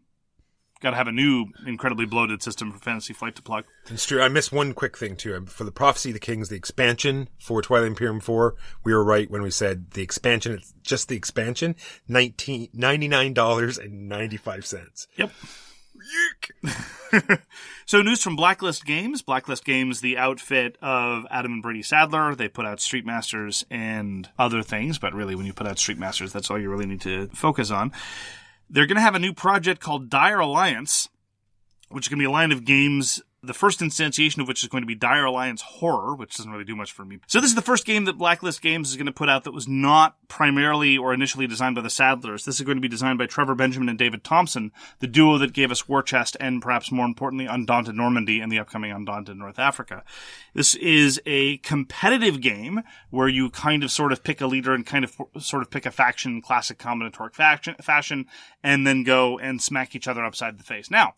Got to have a new, incredibly bloated system for Fantasy Flight to plug. It's true. I missed one quick thing, too. For the Prophecy of the Kings, the expansion for Twilight Imperium 4, we were right when we said the expansion, it's just the expansion, $99.95. Yep. So news from Blacklist Games. Blacklist Games, the outfit of Adam and Brady Sadler. They put out Street Masters and other things, but really when you put out Street Masters, that's all you really need to focus on. They're going to have a new project called Dire Alliance, which is going to be a line of games, the first instantiation of which is going to be Dire Alliance Horror, which doesn't really do much for me. So this is the first game that Blacklist Games is going to put out that was not primarily or initially designed by the Sadlers. This is going to be designed by Trevor Benjamin and David Thompson, the duo that gave us War Chest and, perhaps more importantly, Undaunted Normandy and the upcoming Undaunted North Africa. This is a competitive game where you kind of sort of pick a leader and kind of sort of pick a faction, classic combinatoric fashion, and then go and smack each other upside the face. Now,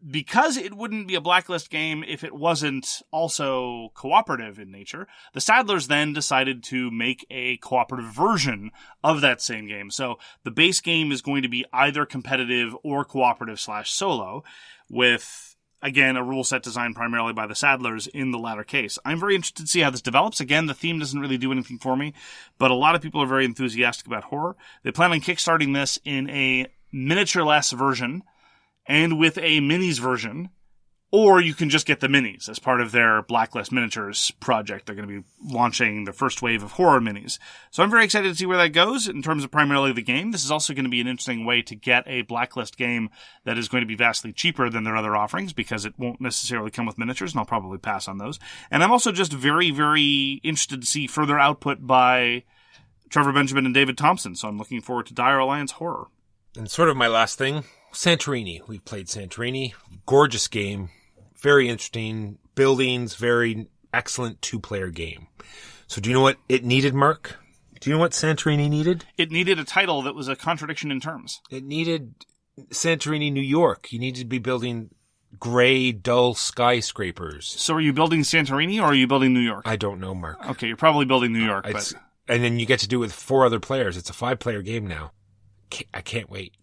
because it wouldn't be a Blacklist game if it wasn't also cooperative in nature, the Sadlers then decided to make a cooperative version of that same game. So the base game is going to be either competitive or cooperative / solo, with, again, a rule set designed primarily by the Sadlers in the latter case. I'm very interested to see how this develops. Again, the theme doesn't really do anything for me, but a lot of people are very enthusiastic about horror. They plan on kickstarting this in a miniature-less version, and with a minis version, or you can just get the minis as part of their Blacklist Miniatures project. They're going to be launching the first wave of horror minis. So I'm very excited to see where that goes in terms of primarily the game. This is also going to be an interesting way to get a Blacklist game that is going to be vastly cheaper than their other offerings, because it won't necessarily come with miniatures, and I'll probably pass on those. And I'm also just very, very interested to see further output by Trevor Benjamin and David Thompson. So I'm looking forward to Dire Alliance Horror. And sort of my last thing, Santorini. We've played Santorini. Gorgeous game. Very interesting. Buildings. Very excellent 2-player game. So do you know what it needed, Mark? Do you know what Santorini needed? It needed a title that was a contradiction in terms. It needed Santorini, New York. You needed to be building gray, dull skyscrapers. So are you building Santorini or are you building New York? I don't know, Mark. Okay, you're probably building New York. But... And then you get to do it with 4 other players. It's a 5-player game now. I can't wait.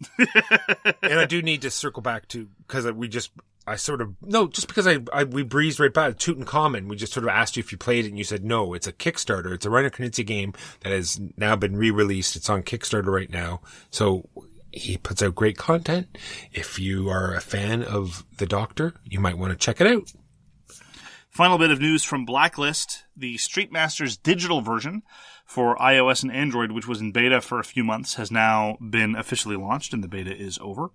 And I do need to circle back to, because we breezed right by Tutankhamun. We just sort of asked you if you played it, and you said no. It's a Kickstarter. It's a Reiner Knizia game that has now been re-released. It's on Kickstarter right now. So he puts out great content. If you are a fan of The Doctor, you might want to check it out. Final bit of news from Blacklist. The Street Masters digital version for iOS and Android, which was in beta for a few months, has now been officially launched, and the beta is over.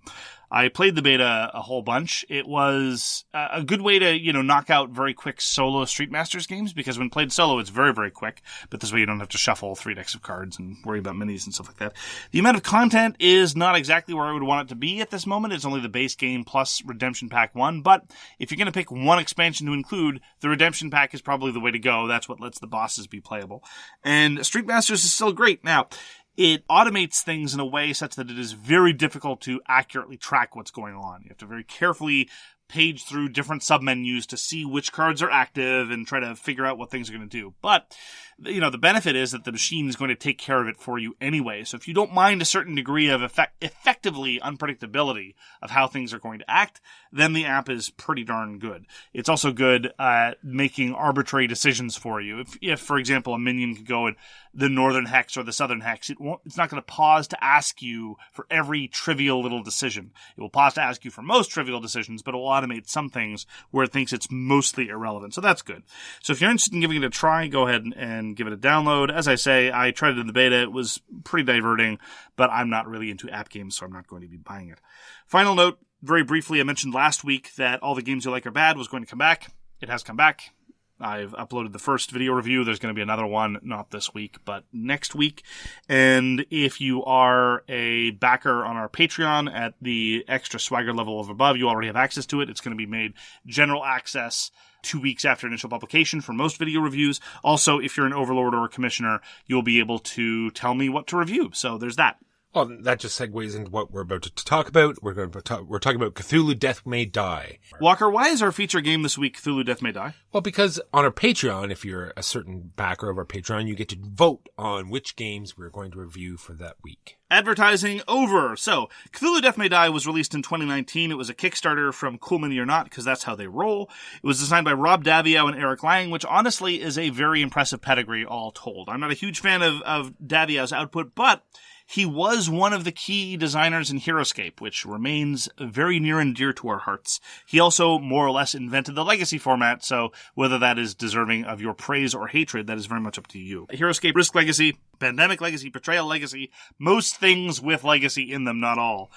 I played the beta a whole bunch. It was a good way to, knock out very quick solo Street Masters games, because when played solo, it's very, very quick, but this way you don't have to shuffle 3 decks of cards and worry about minis and stuff like that. The amount of content is not exactly where I would want it to be at this moment. It's only the base game plus Redemption Pack 1, but if you're going to pick one expansion to include, the Redemption Pack is probably the way to go. That's what lets the bosses be playable. And Street Masters is still great. Now, it automates things in a way such that it is very difficult to accurately track what's going on. You have to very carefully page through different submenus to see which cards are active and try to figure out what things are going to do. But, the benefit is that the machine is going to take care of it for you anyway. So if you don't mind a certain degree of effectively unpredictability of how things are going to act, then the app is pretty darn good. It's also good at making arbitrary decisions for you. If for example, a minion could go in the northern hex or the southern hex, it's not going to pause to ask you for every trivial little decision. It will pause to ask you for most trivial decisions, but it will automate some things where it thinks it's mostly irrelevant. So that's good. So if you're interested in giving it a try, go ahead and give it a download. As I say, I tried it in the beta. It was pretty diverting, but I'm not really into app games, so I'm not going to be buying it. Final note, very briefly, I mentioned last week that All the Games You Like Are Bad was going to come back. It has come back. I've uploaded the first video review. There's going to be another one, not this week, but next week. And if you are a backer on our Patreon at the extra swagger level of above, you already have access to it. It's going to be made general access 2 weeks after initial publication for most video reviews. Also, if you're an overlord or a commissioner, you'll be able to tell me what to review. So there's that. Well, that just segues into what we're about to talk about. We're talking about Cthulhu Death May Die. Walker, why is our feature game this week Cthulhu Death May Die? Well, because on our Patreon, if you're a certain backer of our Patreon, you get to vote on which games we're going to review for that week. Advertising over. So, Cthulhu Death May Die was released in 2019. It was a Kickstarter from Cool Mini or Not, because that's how they roll. It was designed by Rob Daviau and Eric Lang, which honestly is a very impressive pedigree all told. I'm not a huge fan of Daviau's output, but he was one of the key designers in Heroescape, which remains very near and dear to our hearts. He also more or less invented the Legacy format, so whether that is deserving of your praise or hatred, that is very much up to you. Heroescape, Risk Legacy, Pandemic Legacy, Betrayal Legacy, most things with Legacy in them, not all.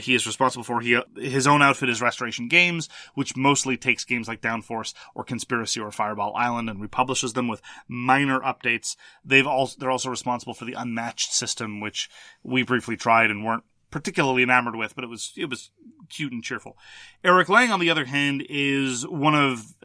He is responsible for his own outfit is Restoration Games, which mostly takes games like Downforce or Conspiracy or Fireball Island and republishes them with minor updates. They're also responsible for the Unmatched system, which we briefly tried and weren't particularly enamored with, but it was cute and cheerful. Eric Lang, on the other hand, is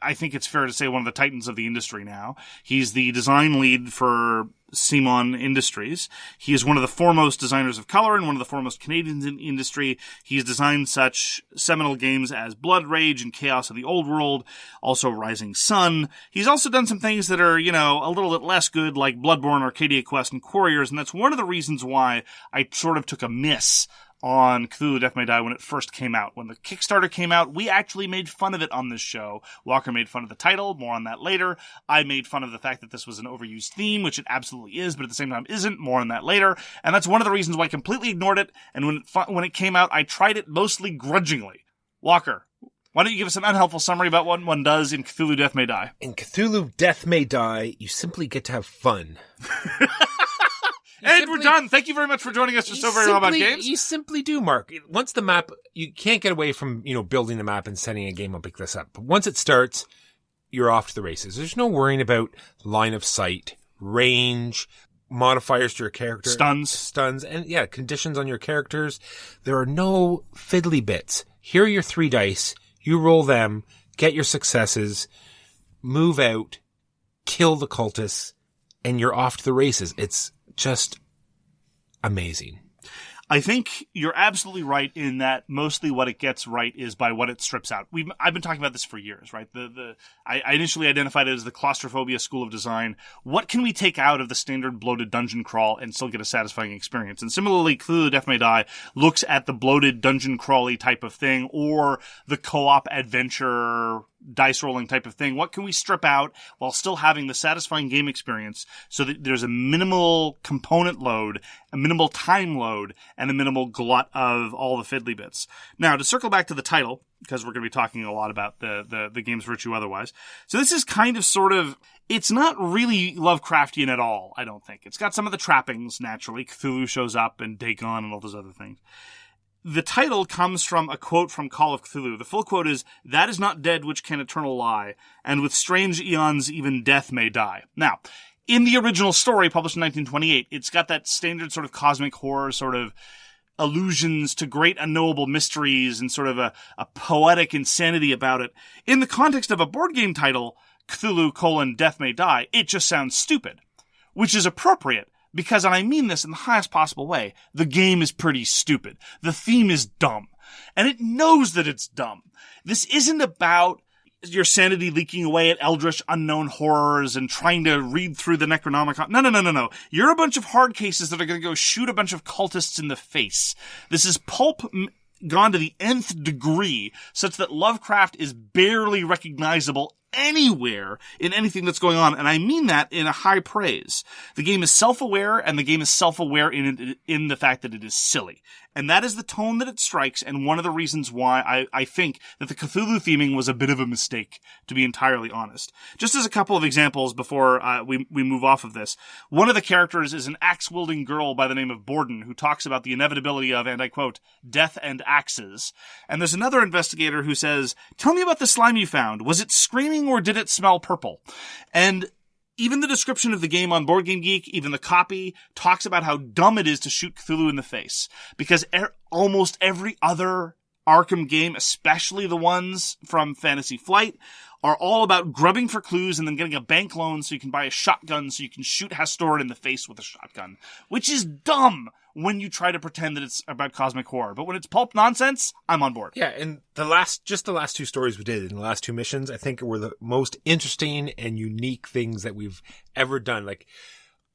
I think it's fair to say, one of the titans of the industry now. He's the design lead for CMON Industries. He is one of the foremost designers of color and one of the foremost Canadians in the industry. He's designed such seminal games as Blood Rage and Chaos of the Old World, also Rising Sun. He's also done some things that are, a little bit less good, like Bloodborne, Arcadia Quest, and Quarriors, and that's one of the reasons why I sort of took a miss on Cthulhu Death May Die when it first came out. When the Kickstarter came out, we actually made fun of it on this show. Walker made fun of the title, more on that later. I made fun of the fact that this was an overused theme, which it absolutely is, but at the same time isn't, more on that later. And that's one of the reasons why I completely ignored it, and when it came out, I tried it mostly grudgingly. Walker, why don't you give us an unhelpful summary about what one does in Cthulhu Death May Die? In Cthulhu Death May Die, you simply get to have fun. We're done. Thank you very much for joining us for So Very Well About Games. You simply do, Mark. Once the map, you can't get away from, building the map and setting a game up like this up. But once it starts, you're off to the races. There's no worrying about line of sight, range, modifiers to your character. Stuns, and conditions on your characters. There are no fiddly bits. Here are your 3 dice. You roll them, get your successes, move out, kill the cultists, and you're off to the races. It's just amazing. I think you're absolutely right in that mostly what it gets right is by what it strips out. I've been talking about this for years, right? I initially identified it as the claustrophobia school of design. What can we take out of the standard bloated dungeon crawl and still get a satisfying experience? And similarly, Cthulhu Death May Die looks at the bloated dungeon crawly type of thing, or the co-op adventure dice rolling type of thing. What can we strip out while still having the satisfying game experience so that there's a minimal component load, a minimal time load, and a minimal glut of all the fiddly bits? Now, to circle back to the title, because we're going to be talking a lot about the game's virtue otherwise. So this is kind of sort of, it's not really Lovecraftian at all, I don't think. It's got some of the trappings, naturally. Cthulhu shows up and Dagon and all those other things. The title comes from a quote from Call of Cthulhu. The full quote is, "That is not dead which can eternal lie, and with strange eons even death may die." Now, in the original story, published in 1928, it's got that standard sort of cosmic horror sort of allusions to great unknowable mysteries and sort of a poetic insanity about it. In the context of a board game title, Cthulhu: Death May Die, it just sounds stupid, which is appropriate. Because, and I mean this in the highest possible way, the game is pretty stupid. The theme is dumb. And it knows that it's dumb. This isn't about your sanity leaking away at eldritch unknown horrors and trying to read through the Necronomicon. No. You're a bunch of hard cases that are going to go shoot a bunch of cultists in the face. This is pulp gone to the nth degree, such that Lovecraft is barely recognizable anywhere in anything that's going on, and I mean that in a high praise. The game is self-aware, and the game is self-aware in the fact that it is silly. And that is the tone that it strikes, and one of the reasons why I think that the Cthulhu theming was a bit of a mistake, to be entirely honest. Just as a couple of examples before we move off of this, one of the characters is an axe-wielding girl by the name of Borden, who talks about the inevitability of, and I quote, "death and axes." And there's another investigator who says, "Tell me about the slime you found. Was it screaming or did it smell purple?" And even the description of the game on Board Game Geek, even the copy, talks about how dumb it is to shoot Cthulhu in the face. Because almost every other Arkham game, especially the ones from Fantasy Flight, are all about grubbing for clues and then getting a bank loan so you can buy a shotgun so you can shoot Hastor in the face with a shotgun. Which is dumb when you try to pretend that it's about cosmic horror. But when it's pulp nonsense, I'm on board. Yeah, and the last two stories we did in the last two missions, I think were the most interesting and unique things that we've ever done. Like,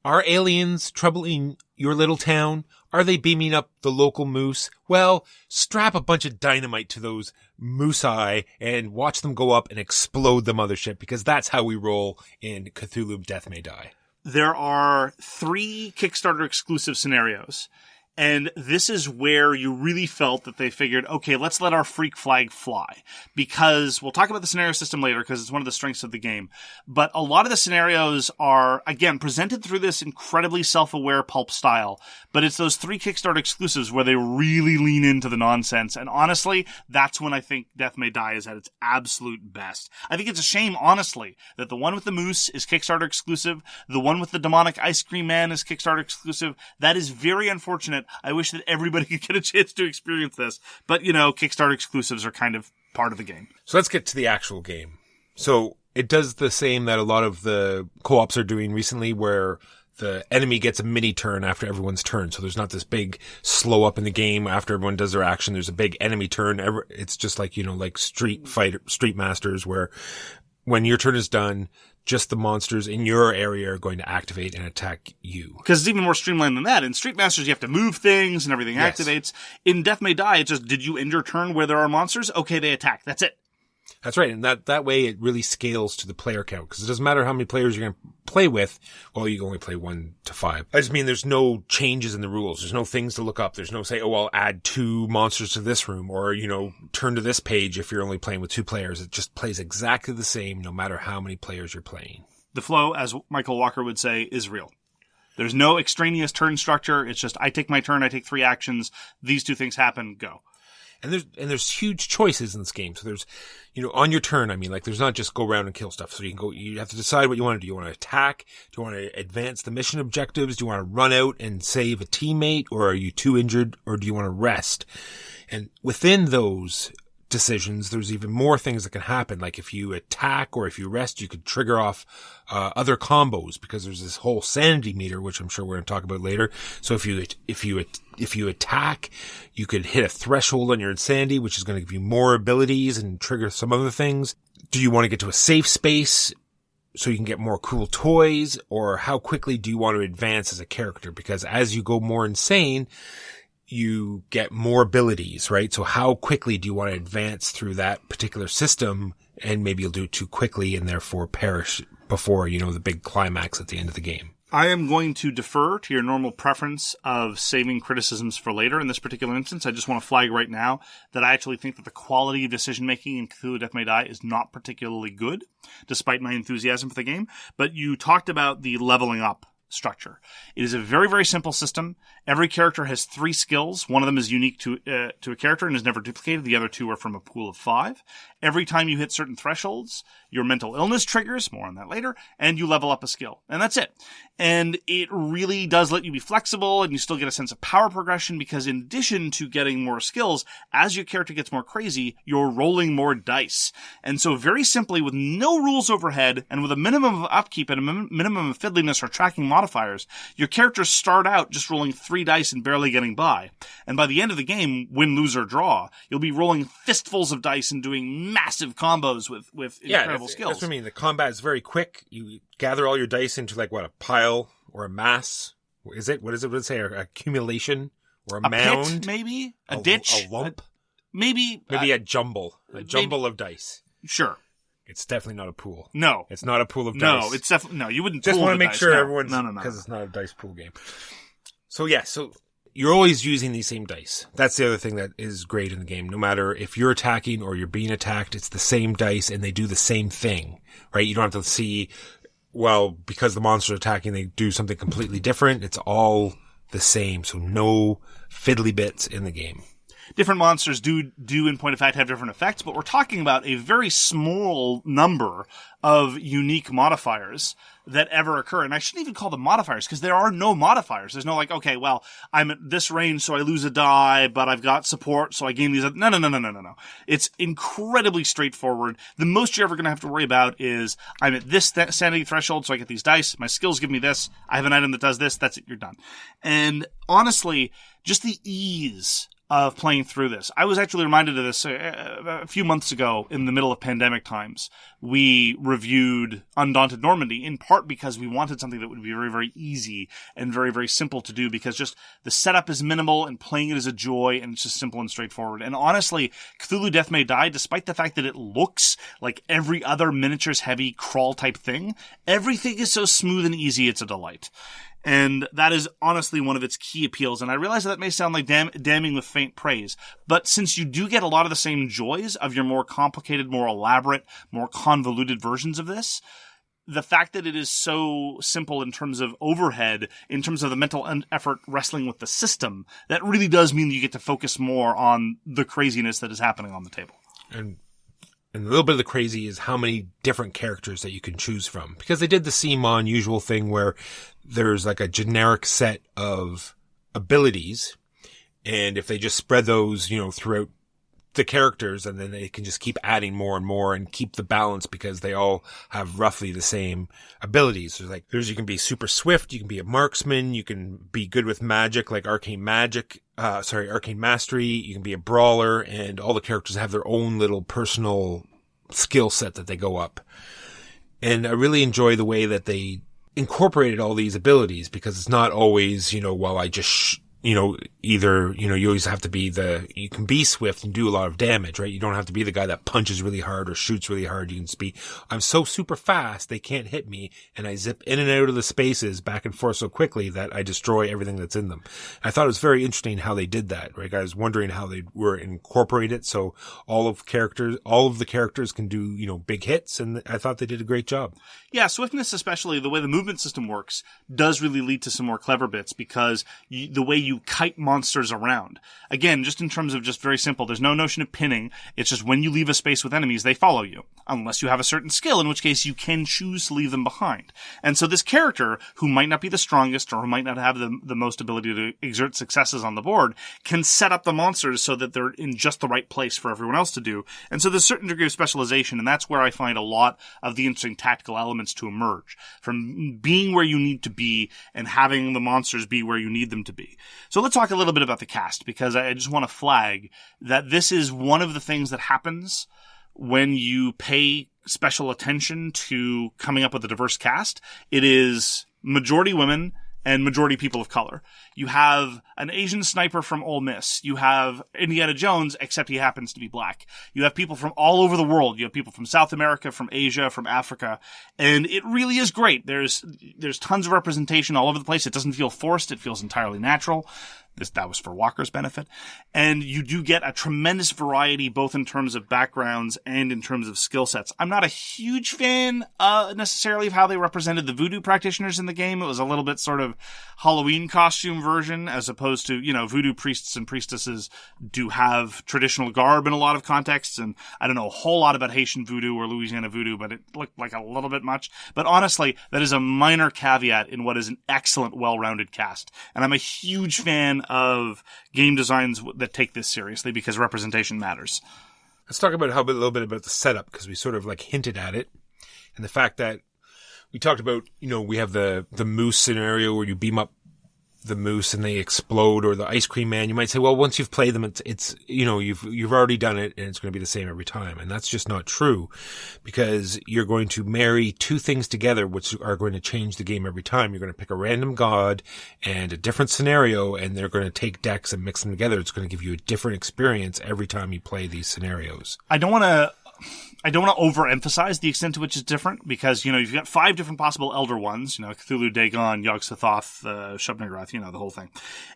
are aliens troubling your little town? Are they beaming up the local moose? Well, strap a bunch of dynamite to those moose eye and watch them go up and explode the mothership, because that's how we roll in Cthulhu: Death May Die. There are 3 Kickstarter exclusive scenarios. And this is where you really felt that they figured, okay, let's let our freak flag fly. Because we'll talk about the scenario system later, because it's one of the strengths of the game. But a lot of the scenarios are, again, presented through this incredibly self-aware pulp style. But it's those 3 Kickstarter exclusives where they really lean into the nonsense. And honestly, that's when I think Death May Die is at its absolute best. I think it's a shame, honestly, that the one with the moose is Kickstarter exclusive. The one with the demonic ice cream man is Kickstarter exclusive. That is very unfortunate. I wish that everybody could get a chance to experience this. But, Kickstarter exclusives are kind of part of the game. So let's get to the actual game. So it does the same that a lot of the co-ops are doing recently, where the enemy gets a mini turn after everyone's turn. So there's not this big slow up in the game after everyone does their action. There's a big enemy turn. It's just like, like Street Masters, where when your turn is done, just the monsters in your area are going to activate and attack you. Because it's even more streamlined than that. In Street Masters, you have to move things and everything activates. In Death May Die, it's just, did you end your turn where there are monsters? Okay, they attack. That's it. That's right. And that way it really scales to the player count, because it doesn't matter how many players you're going to play with. Well, you can only play 1 to 5. I just mean there's no changes in the rules. There's no things to look up. There's no say, I'll add 2 monsters to this room, or, turn to this page if you're only playing with 2 players. It just plays exactly the same no matter how many players you're playing. The flow, as Michael Walker would say, is real. There's no extraneous turn structure. It's just, I take my turn, I take 3 actions, these 2 things happen, go. And there's huge choices in this game. So there's, on your turn, there's not just go around and kill stuff. So you have to decide what you want to do. You want to attack? Do you want to advance the mission objectives? Do you want to run out and save a teammate? Or are you too injured? Or do you want to rest? And within those decisions, there's even more things that can happen. Like if you attack or if you rest, you could trigger off other combos, because there's this whole sanity meter, which I'm sure we're going to talk about later. So if you attack, you could hit a threshold on your insanity, which is going to give you more abilities and trigger some other things. Do you want to get to a safe space so you can get more cool toys? Or how quickly do you want to advance as a character? Because as you go more insane, you get more abilities, right? So how quickly do you want to advance through that particular system? And maybe you'll do it too quickly and therefore perish before, the big climax at the end of the game. I am going to defer to your normal preference of saving criticisms for later. In this particular instance, I just want to flag right now that I actually think that the quality of decision-making in Cthulhu Death May Die is not particularly good, despite my enthusiasm for the game. But you talked about the leveling up structure. It is a very, very simple system. Every character has 3 skills. One of them is unique to a character and is never duplicated. The other 2 are from a pool of 5. Every time you hit certain thresholds, your mental illness triggers, more on that later, and you level up a skill. And that's it. And it really does let you be flexible, and you still get a sense of power progression, because in addition to getting more skills, as your character gets more crazy, you're rolling more dice. And so very simply, with no rules overhead, and with a minimum of upkeep and a minimum of fiddliness or tracking modifiers, your characters start out just rolling 3 dice and barely getting by. And by the end of the game, win, lose, or draw, you'll be rolling fistfuls of dice and doing massive combos with incredible skills. That's what I mean. The combat is very quick. You gather all your dice into a pile or a mass. Is it? What does it say? An accumulation or a mound? Pit, maybe? A ditch? A lump? Maybe a jumble. A jumble of dice. Sure. It's definitely not a pool. No. It's not a pool of dice. No, it's definitely... No, you wouldn't just pool want to make dice. sure No. everyone's... No. Because it's not a dice pool game. So you're always using these same dice. That's the other thing that is great in the game. No matter if you're attacking or you're being attacked, it's the same dice and they do the same thing, right? You don't have to see, because the monster's attacking, they do something completely different. It's all the same. So no fiddly bits in the game. Different monsters do in point of fact have different effects, but we're talking about a very small number of unique modifiers that ever occur. And I shouldn't even call them modifiers, because there are no modifiers. There's no I'm at this range, so I lose a die, but I've got support, so I gain these. No. It's incredibly straightforward. The most you're ever going to have to worry about is, I'm at this sanity threshold, so I get these dice. My skills give me this. I have an item that does this. That's it. You're done. And honestly, just the ease of playing through this. I was actually reminded of this a few months ago in the middle of pandemic times. We reviewed Undaunted Normandy, in part because we wanted something that would be very, very easy and very, very simple to do, because just the setup is minimal and playing it is a joy, and it's just simple and straightforward. And honestly, Cthulhu Death May Die, despite the fact that it looks like every other miniatures heavy crawl type thing, everything is so smooth and easy, it's a delight. And that is honestly one of its key appeals. And I realize that may sound like damning with faint praise, but since you do get a lot of the same joys of your more complicated, more elaborate, more convoluted versions of this, the fact that it is so simple in terms of overhead, in terms of the mental effort wrestling with the system, that really does mean that you get to focus more on the craziness that is happening on the table. And a little bit of the crazy is how many different characters that you can choose from. Because they did the CMON usual thing where there's a generic set of abilities. And if they just spread those, throughout the characters, and then they can just keep adding more and more and keep the balance, because they all have roughly the same abilities. You can be super swift, you can be a marksman, you can be good with magic, like arcane mastery, you can be a brawler, and all the characters have their own little personal skill set that they go up. And I really enjoy the way that they incorporated all these abilities, because it's not always, I just you always have to be you can be swift and do a lot of damage, right? You don't have to be the guy that punches really hard or shoots really hard. You can I'm so super fast, they can't hit me, and I zip in and out of the spaces back and forth so quickly that I destroy everything that's in them. I thought it was very interesting how they did that, right? I was wondering how they were incorporated so all of the characters can do, big hits, and I thought they did a great job. Yeah, swiftness, especially the way the movement system works, does really lead to some more clever bits, because the way you kite monsters around. Again, just in terms of just very simple, there's no notion of pinning. It's just when you leave a space with enemies, they follow you. Unless you have a certain skill, in which case you can choose to leave them behind. And so this character, who might not be the strongest or who might not have the most ability to exert successes on the board, can set up the monsters so that they're in just the right place for everyone else to do. And so there's a certain degree of specialization, and that's where I find a lot of the interesting tactical elements to emerge. From being where you need to be and having the monsters be where you need them to be. So let's talk a little bit about the cast, because I just want to flag that this is one of the things that happens when you pay special attention to coming up with a diverse cast. It is majority women and majority people of color. You have an Asian sniper from Ole Miss. You have Indiana Jones, except he happens to be black. You have people from all over the world. You have people from South America, from Asia, from Africa. And it really is great. There's tons of representation all over the place. It doesn't feel forced. It feels entirely natural. That was for Walker's benefit. And you do get a tremendous variety, both in terms of backgrounds and in terms of skill sets. I'm not a huge fan, necessarily of how they represented the voodoo practitioners in the game. It was a little bit sort of Halloween costume version, as opposed to, voodoo priests and priestesses do have traditional garb in a lot of contexts. And I don't know a whole lot about Haitian voodoo or Louisiana voodoo, but it looked like a little bit much. But honestly, that is a minor caveat in what is an excellent, well-rounded cast. And I'm a huge fan of game designs that take this seriously, because representation matters. Let's talk about a little bit about the setup, because we sort of hinted at it, and the fact that we talked about, we have the moose scenario where you beam up the moose and they explode, or the ice cream man. You might say, well, once you've played them, it's you've already done it and it's going to be the same every time. And that's just not true, because you're going to marry two things together which are going to change the game every time. You're going to pick a random god and a different scenario, and they're going to take decks and mix them together. It's going to give you a different experience every time you play these scenarios. I don't want to overemphasize the extent to which it's different, because, you've got 5 different possible Elder Ones, Cthulhu, Dagon, Yog-Sothoth, Shub-Niggurath, the whole thing.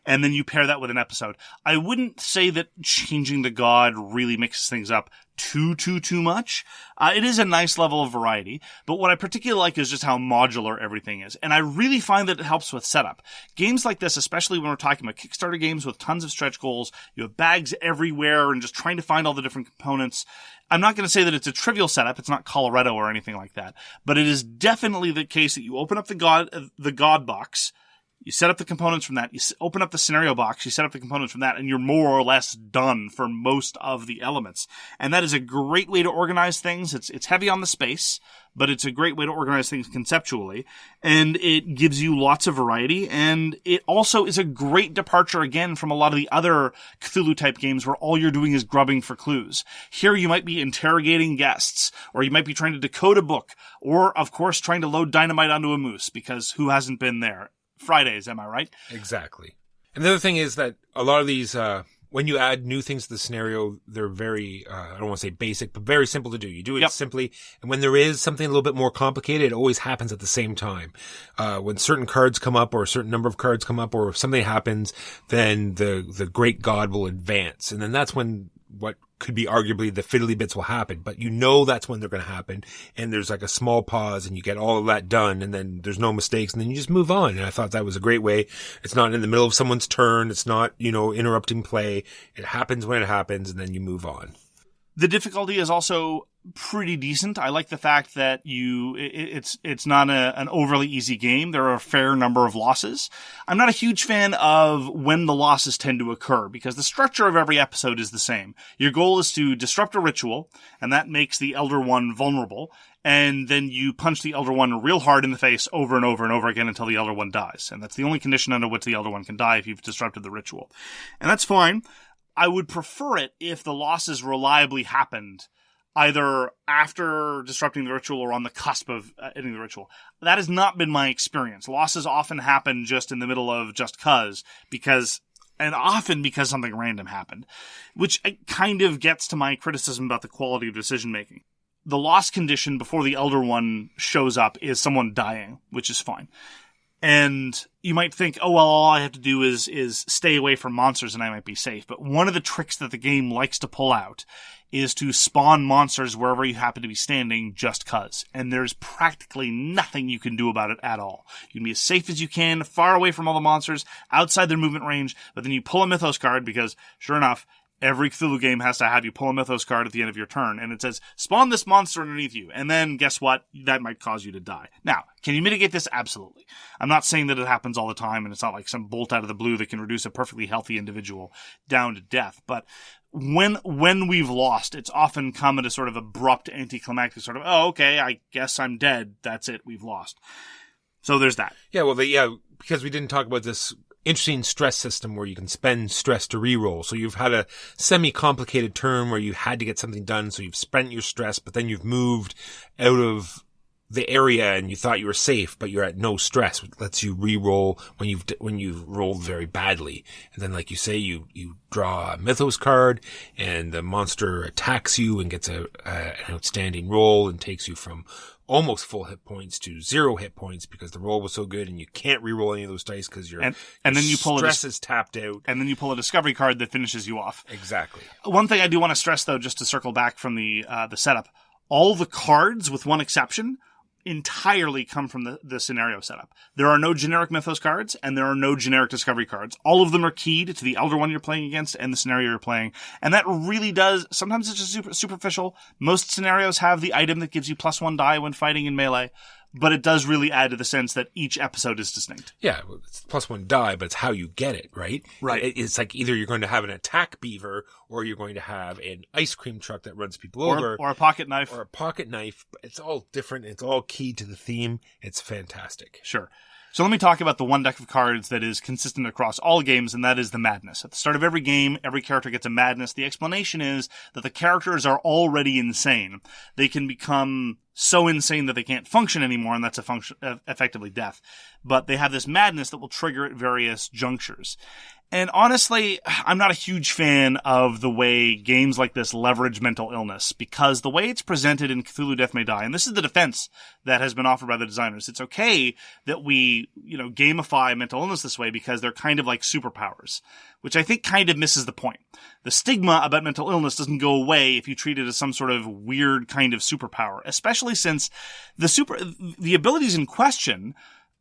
And then you pair that with an episode. I wouldn't say that changing the god really mixes things up too much. It is a nice level of variety, but what I particularly like is just how modular everything is. And I really find that it helps with setup. Games like this, especially when we're talking about Kickstarter games with tons of stretch goals, you have bags everywhere and just trying to find all the different components. I'm not going to say that it's a trivial setup. It's not Colorado or anything like that, but it is definitely the case that you open up the god box, you set up the components from that, you open up the scenario box, you set up the components from that, and you're more or less done for most of the elements. And that is a great way to organize things. It's heavy on the space, but it's a great way to organize things conceptually. And it gives you lots of variety. And it also is a great departure, again, from a lot of the other Cthulhu-type games where all you're doing is grubbing for clues. Here you might be interrogating guests, or you might be trying to decode a book, or, of course, trying to load dynamite onto a moose, because who hasn't been there? Fridays, am I right? Exactly. And the other thing is that a lot of these, when you add new things to the scenario, they're very, I don't want to say basic, but very simple to do. You do it simply. And when there is something a little bit more complicated, it always happens at the same time. When certain cards come up, or a certain number of cards come up, or if something happens, then the great god will advance. And then that's when what could be arguably the fiddly bits will happen, but that's when they're going to happen. And there's a small pause, and you get all of that done, and then there's no mistakes, and then you just move on. And I thought that was a great way. It's not in the middle of someone's turn. It's not, interrupting play. It happens when it happens, and then you move on. The difficulty is also pretty decent. I like the fact that it's not an overly easy game. There are a fair number of losses. I'm not a huge fan of when the losses tend to occur, because the structure of every episode is the same. Your goal is to disrupt a ritual, and that makes the Elder One vulnerable. And then you punch the Elder One real hard in the face over and over and over again until the Elder One dies. And that's the only condition under which the Elder One can die, if you've disrupted the ritual. And that's fine. I would prefer it if the losses reliably happened either after disrupting the ritual or on the cusp of ending the ritual. That has not been my experience. Losses often happen just in the middle of because something random happened, which kind of gets to my criticism about the quality of decision making. The loss condition before the Elder One shows up is someone dying, which is fine. And you might think, oh, well, all I have to do is stay away from monsters and I might be safe. But one of the tricks that the game likes to pull out is to spawn monsters wherever you happen to be standing just cuz. And there's practically nothing you can do about it at all. You can be as safe as you can, far away from all the monsters, outside their movement range, but then you pull a Mythos card because, sure enough, every Cthulhu game has to have you pull a Mythos card at the end of your turn, and it says, spawn this monster underneath you, and then guess what? That might cause you to die. Now, can you mitigate this? Absolutely. I'm not saying that it happens all the time, and it's not like some bolt out of the blue that can reduce a perfectly healthy individual down to death, but when we've lost, it's often come at a sort of abrupt, anticlimactic sort of, oh, okay, I guess I'm dead, that's it, we've lost. So there's that. Yeah, well, because we didn't talk about this interesting stress system where you can spend stress to reroll. So you've had a semi-complicated turn where you had to get something done, so you've spent your stress, but then you've moved out of the area and you thought you were safe, but you're at no stress. It lets you re-roll when you've rolled very badly. And then, like you say, you draw a mythos card and the monster attacks you and gets an outstanding roll and takes you from almost full hit points to 0 hit points because the roll was so good, and you can't re-roll any of those dice because your then you pull stress is tapped out. And then you pull a discovery card that finishes you off. Exactly. One thing I do want to stress, though, just to circle back from the setup, all the cards, with one exception, entirely come from the scenario setup. There are no generic mythos cards, and there are no generic discovery cards. All of them are keyed to the elder one you're playing against and the scenario you're playing. And that really does, sometimes it's just superficial. Most scenarios have the item that gives you +1 die when fighting in melee, but it does really add to the sense that each episode is distinct. Yeah, it's +1 die, but it's how you get it, right? Right. It's like either you're going to have an attack beaver, or you're going to have an ice cream truck that runs people over. Or a pocket knife. Or a pocket knife. It's all different. It's all keyed to the theme. It's fantastic. Sure. So let me talk about the one deck of cards that is consistent across all games, and that is the Madness. At the start of every game, every character gets a Madness. The explanation is that the characters are already insane. They can become so insane that they can't function anymore, and that's effectively death. But they have this madness that will trigger at various junctures. And honestly, I'm not a huge fan of the way games like this leverage mental illness, because the way it's presented in Cthulhu Death May Die, and this is the defense that has been offered by the designers, it's okay that we, gamify mental illness this way because they're kind of like superpowers, which I think kind of misses the point. The stigma about mental illness doesn't go away if you treat it as some sort of weird kind of superpower, especially since the abilities in question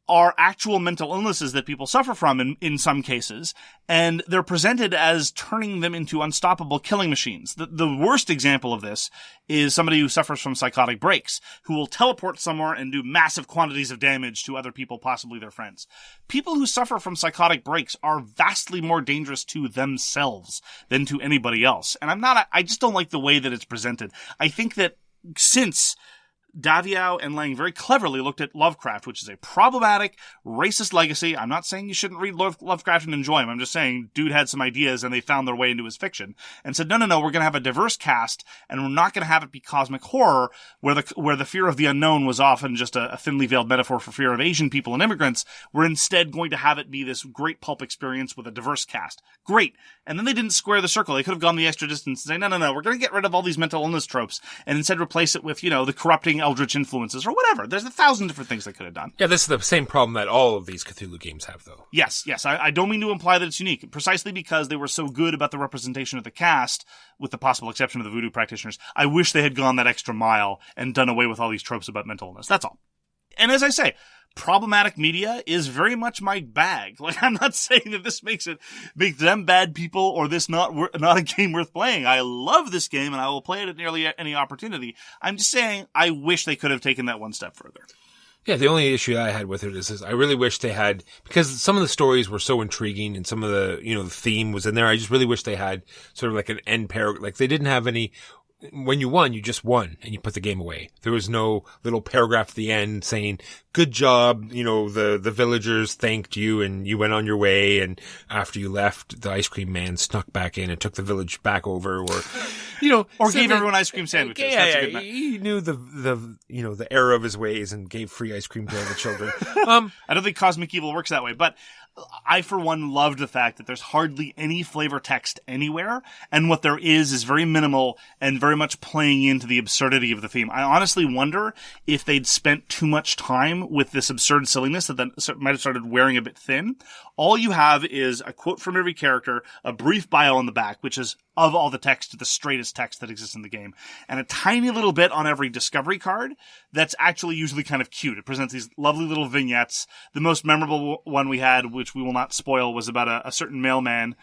are actual mental illnesses that people suffer from in some cases, and they're presented as turning them into unstoppable killing machines. The worst example of this is somebody who suffers from psychotic breaks, who will teleport somewhere and do massive quantities of damage to other people, possibly their friends. People who suffer from psychotic breaks are vastly more dangerous to themselves than to anybody else. And I just don't like the way that it's presented. I think that since Daviau and Lang very cleverly looked at Lovecraft, which is a problematic, racist legacy. I'm not saying you shouldn't read Lovecraft and enjoy him. I'm just saying dude had some ideas and they found their way into his fiction and said, no, we're going to have a diverse cast, and we're not going to have it be cosmic horror where the fear of the unknown was often just a thinly veiled metaphor for fear of Asian people and immigrants. We're instead going to have it be this great pulp experience with a diverse cast. Great. And then they didn't square the circle. They could have gone the extra distance and say, no, we're going to get rid of all these mental illness tropes and instead replace it with, the corrupting eldritch influences or whatever. There's 1,000 different things they could have done. Yeah, this is the same problem that all of these Cthulhu games have, though. Yes. I don't mean to imply that it's unique, precisely because they were so good about the representation of the cast, with the possible exception of the voodoo practitioners. I wish they had gone that extra mile and done away with all these tropes about mental illness. That's all. And as I say, problematic media is very much my bag. Like, I'm not saying that this makes them bad people or this not a game worth playing. I love this game and I will play it at nearly any opportunity. I'm just saying I wish they could have taken that one step further. Yeah, the only issue I had with it is I really wish they had, because some of the stories were so intriguing and some of the, the theme was in there. I just really wish they had sort of like an end paragraph. Like, they didn't have any. When you won, you just won and you put the game away. There was no little paragraph at the end saying, good job, the villagers thanked you and you went on your way, and after you left, the ice cream man snuck back in and took the village back over, or or gave everyone ice cream sandwiches. Yeah, that's a good he knew the error of his ways and gave free ice cream to all the children. I don't think cosmic evil works that way, but I, for one, loved the fact that there's hardly any flavor text anywhere, and what there is very minimal and very much playing into the absurdity of the theme. I honestly wonder if they'd spent too much time with this absurd silliness that might have started wearing a bit thin. All you have is a quote from every character, a brief bio on the back, which is, of all the text, the straightest text that exists in the game, and a tiny little bit on every discovery card that's actually usually kind of cute. It presents these lovely little vignettes. The most memorable one we had, which we will not spoil, was about a certain mailman.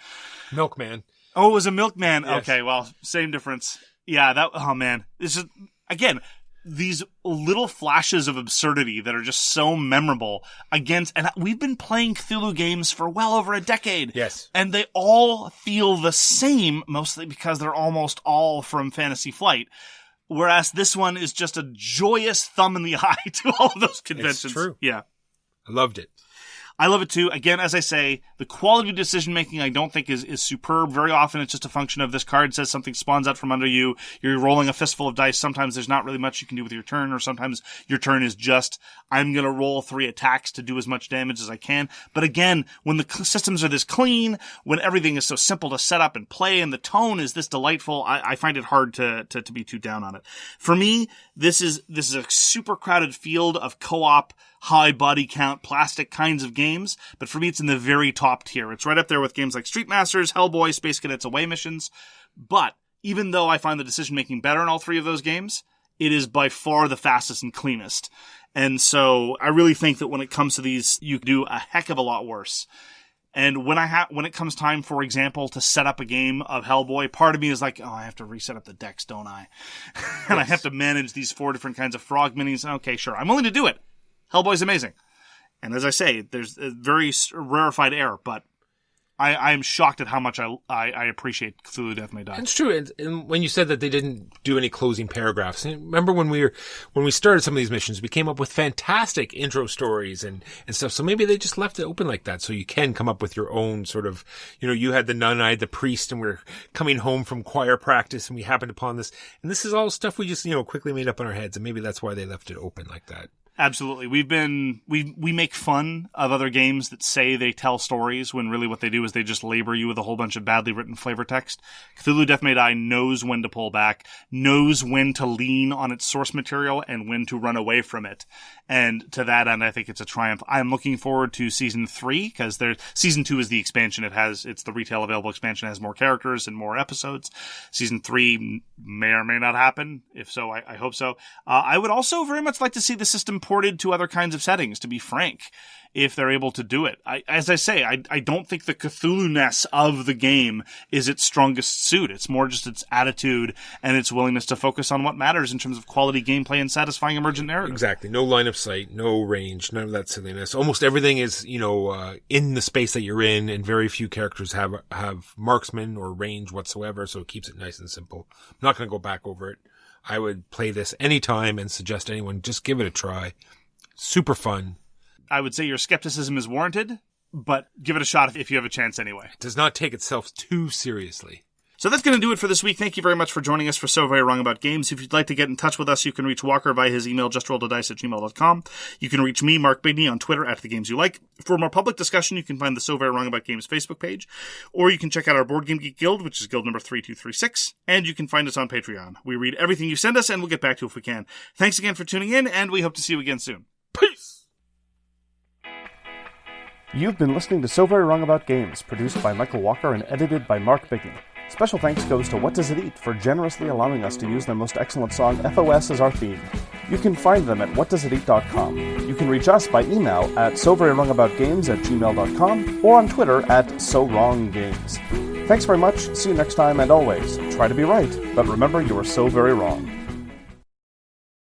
Milkman. Oh, it was a milkman. Yes. Okay, well, same difference. Yeah, oh man. This is, again, these little flashes of absurdity that are just so memorable and we've been playing Cthulhu games for well over a decade. Yes. And they all feel the same, mostly because they're almost all from Fantasy Flight. Whereas this one is just a joyous thumb in the eye to all of those conventions. It's true. Yeah. I loved it. I love it too. Again, as I say, the quality of decision-making I don't think is superb. Very often it's just a function of this card says something spawns out from under you. You're rolling a fistful of dice. Sometimes there's not really much you can do with your turn, or sometimes your turn is just, I'm going to roll 3 attacks to do as much damage as I can. But again, when the systems are this clean, when everything is so simple to set up and play, and the tone is this delightful, I find it hard to be too down on it. For me, this is a super crowded field of co-op, high body count, plastic kinds of games, but for me it's in the very top tier. It's right up there with games like Street Masters, Hellboy, Space Cadets Away Missions. But even though I find the decision making better in all 3 of those games, it is by far the fastest and cleanest. And so I really think that when it comes to these, you can do a heck of a lot worse. And when it comes time, for example, to set up a game of Hellboy, part of me is like, oh, I have to reset up the decks, don't I? And I have to manage these 4 different kinds of frog minis. Okay, sure. I'm willing to do it. Hellboy's amazing. And as I say, there's a very rarefied air, but I am shocked at how much I appreciate Cthulhu Death May Die. It's true. And when you said that they didn't do any closing paragraphs, remember when we started some of these missions, we came up with fantastic intro stories and stuff. So maybe they just left it open like that, so you can come up with your own sort of, you had the nun, I had the priest, and we're coming home from choir practice, and we happened upon this. And this is all stuff we just, quickly made up in our heads, and maybe that's why they left it open like that. Absolutely. We make fun of other games that say they tell stories when really what they do is they just labor you with a whole bunch of badly written flavor text. Cthulhu Death May Die knows when to pull back, knows when to lean on its source material, and when to run away from it. And to that end, I think it's a triumph. I'm looking forward to Season 3, because Season 2 is the expansion. It's the retail available expansion, it has more characters and more episodes. Season 3 may or may not happen. If so, I hope so. I would also very much like to see the system ported to other kinds of settings, to be frank, if they're able to do it. As I say, I don't think the Cthulhu-ness of the game is its strongest suit. It's more just its attitude and its willingness to focus on what matters in terms of quality gameplay and satisfying emergent narrative. Exactly. No line of sight, no range, none of that silliness. Almost everything is, in the space that you're in, and very few characters have marksman or range whatsoever, so it keeps it nice and simple. I'm not going to go back over it. I would play this anytime and suggest anyone just give it a try. Super fun. I would say your skepticism is warranted, but give it a shot if you have a chance anyway. It does not take itself too seriously. So that's going to do it for this week. Thank you very much for joining us for So Very Wrong About Games. If you'd like to get in touch with us, you can reach Walker via his email, justrolledadice@gmail.com. You can reach me, Mark Bigney, on Twitter @TheGamesYouLike. For more public discussion, you can find the So Very Wrong About Games Facebook page, or you can check out our Board Game Geek Guild, which is guild number 3236, and you can find us on Patreon. We read everything you send us, and we'll get back to you if we can. Thanks again for tuning in, and we hope to see you again soon. Peace! You've been listening to So Very Wrong About Games, produced by Michael Walker and edited by Mark Bigney. Special thanks goes to What Does It Eat for generously allowing us to use their most excellent song, FOS, as our theme. You can find them at whatdoesiteat.com. You can reach us by email at soverywrongaboutgames@gmail.com or on Twitter @SoWrongGames. Thanks very much, see you next time, and always, try to be right, but remember you are so very wrong.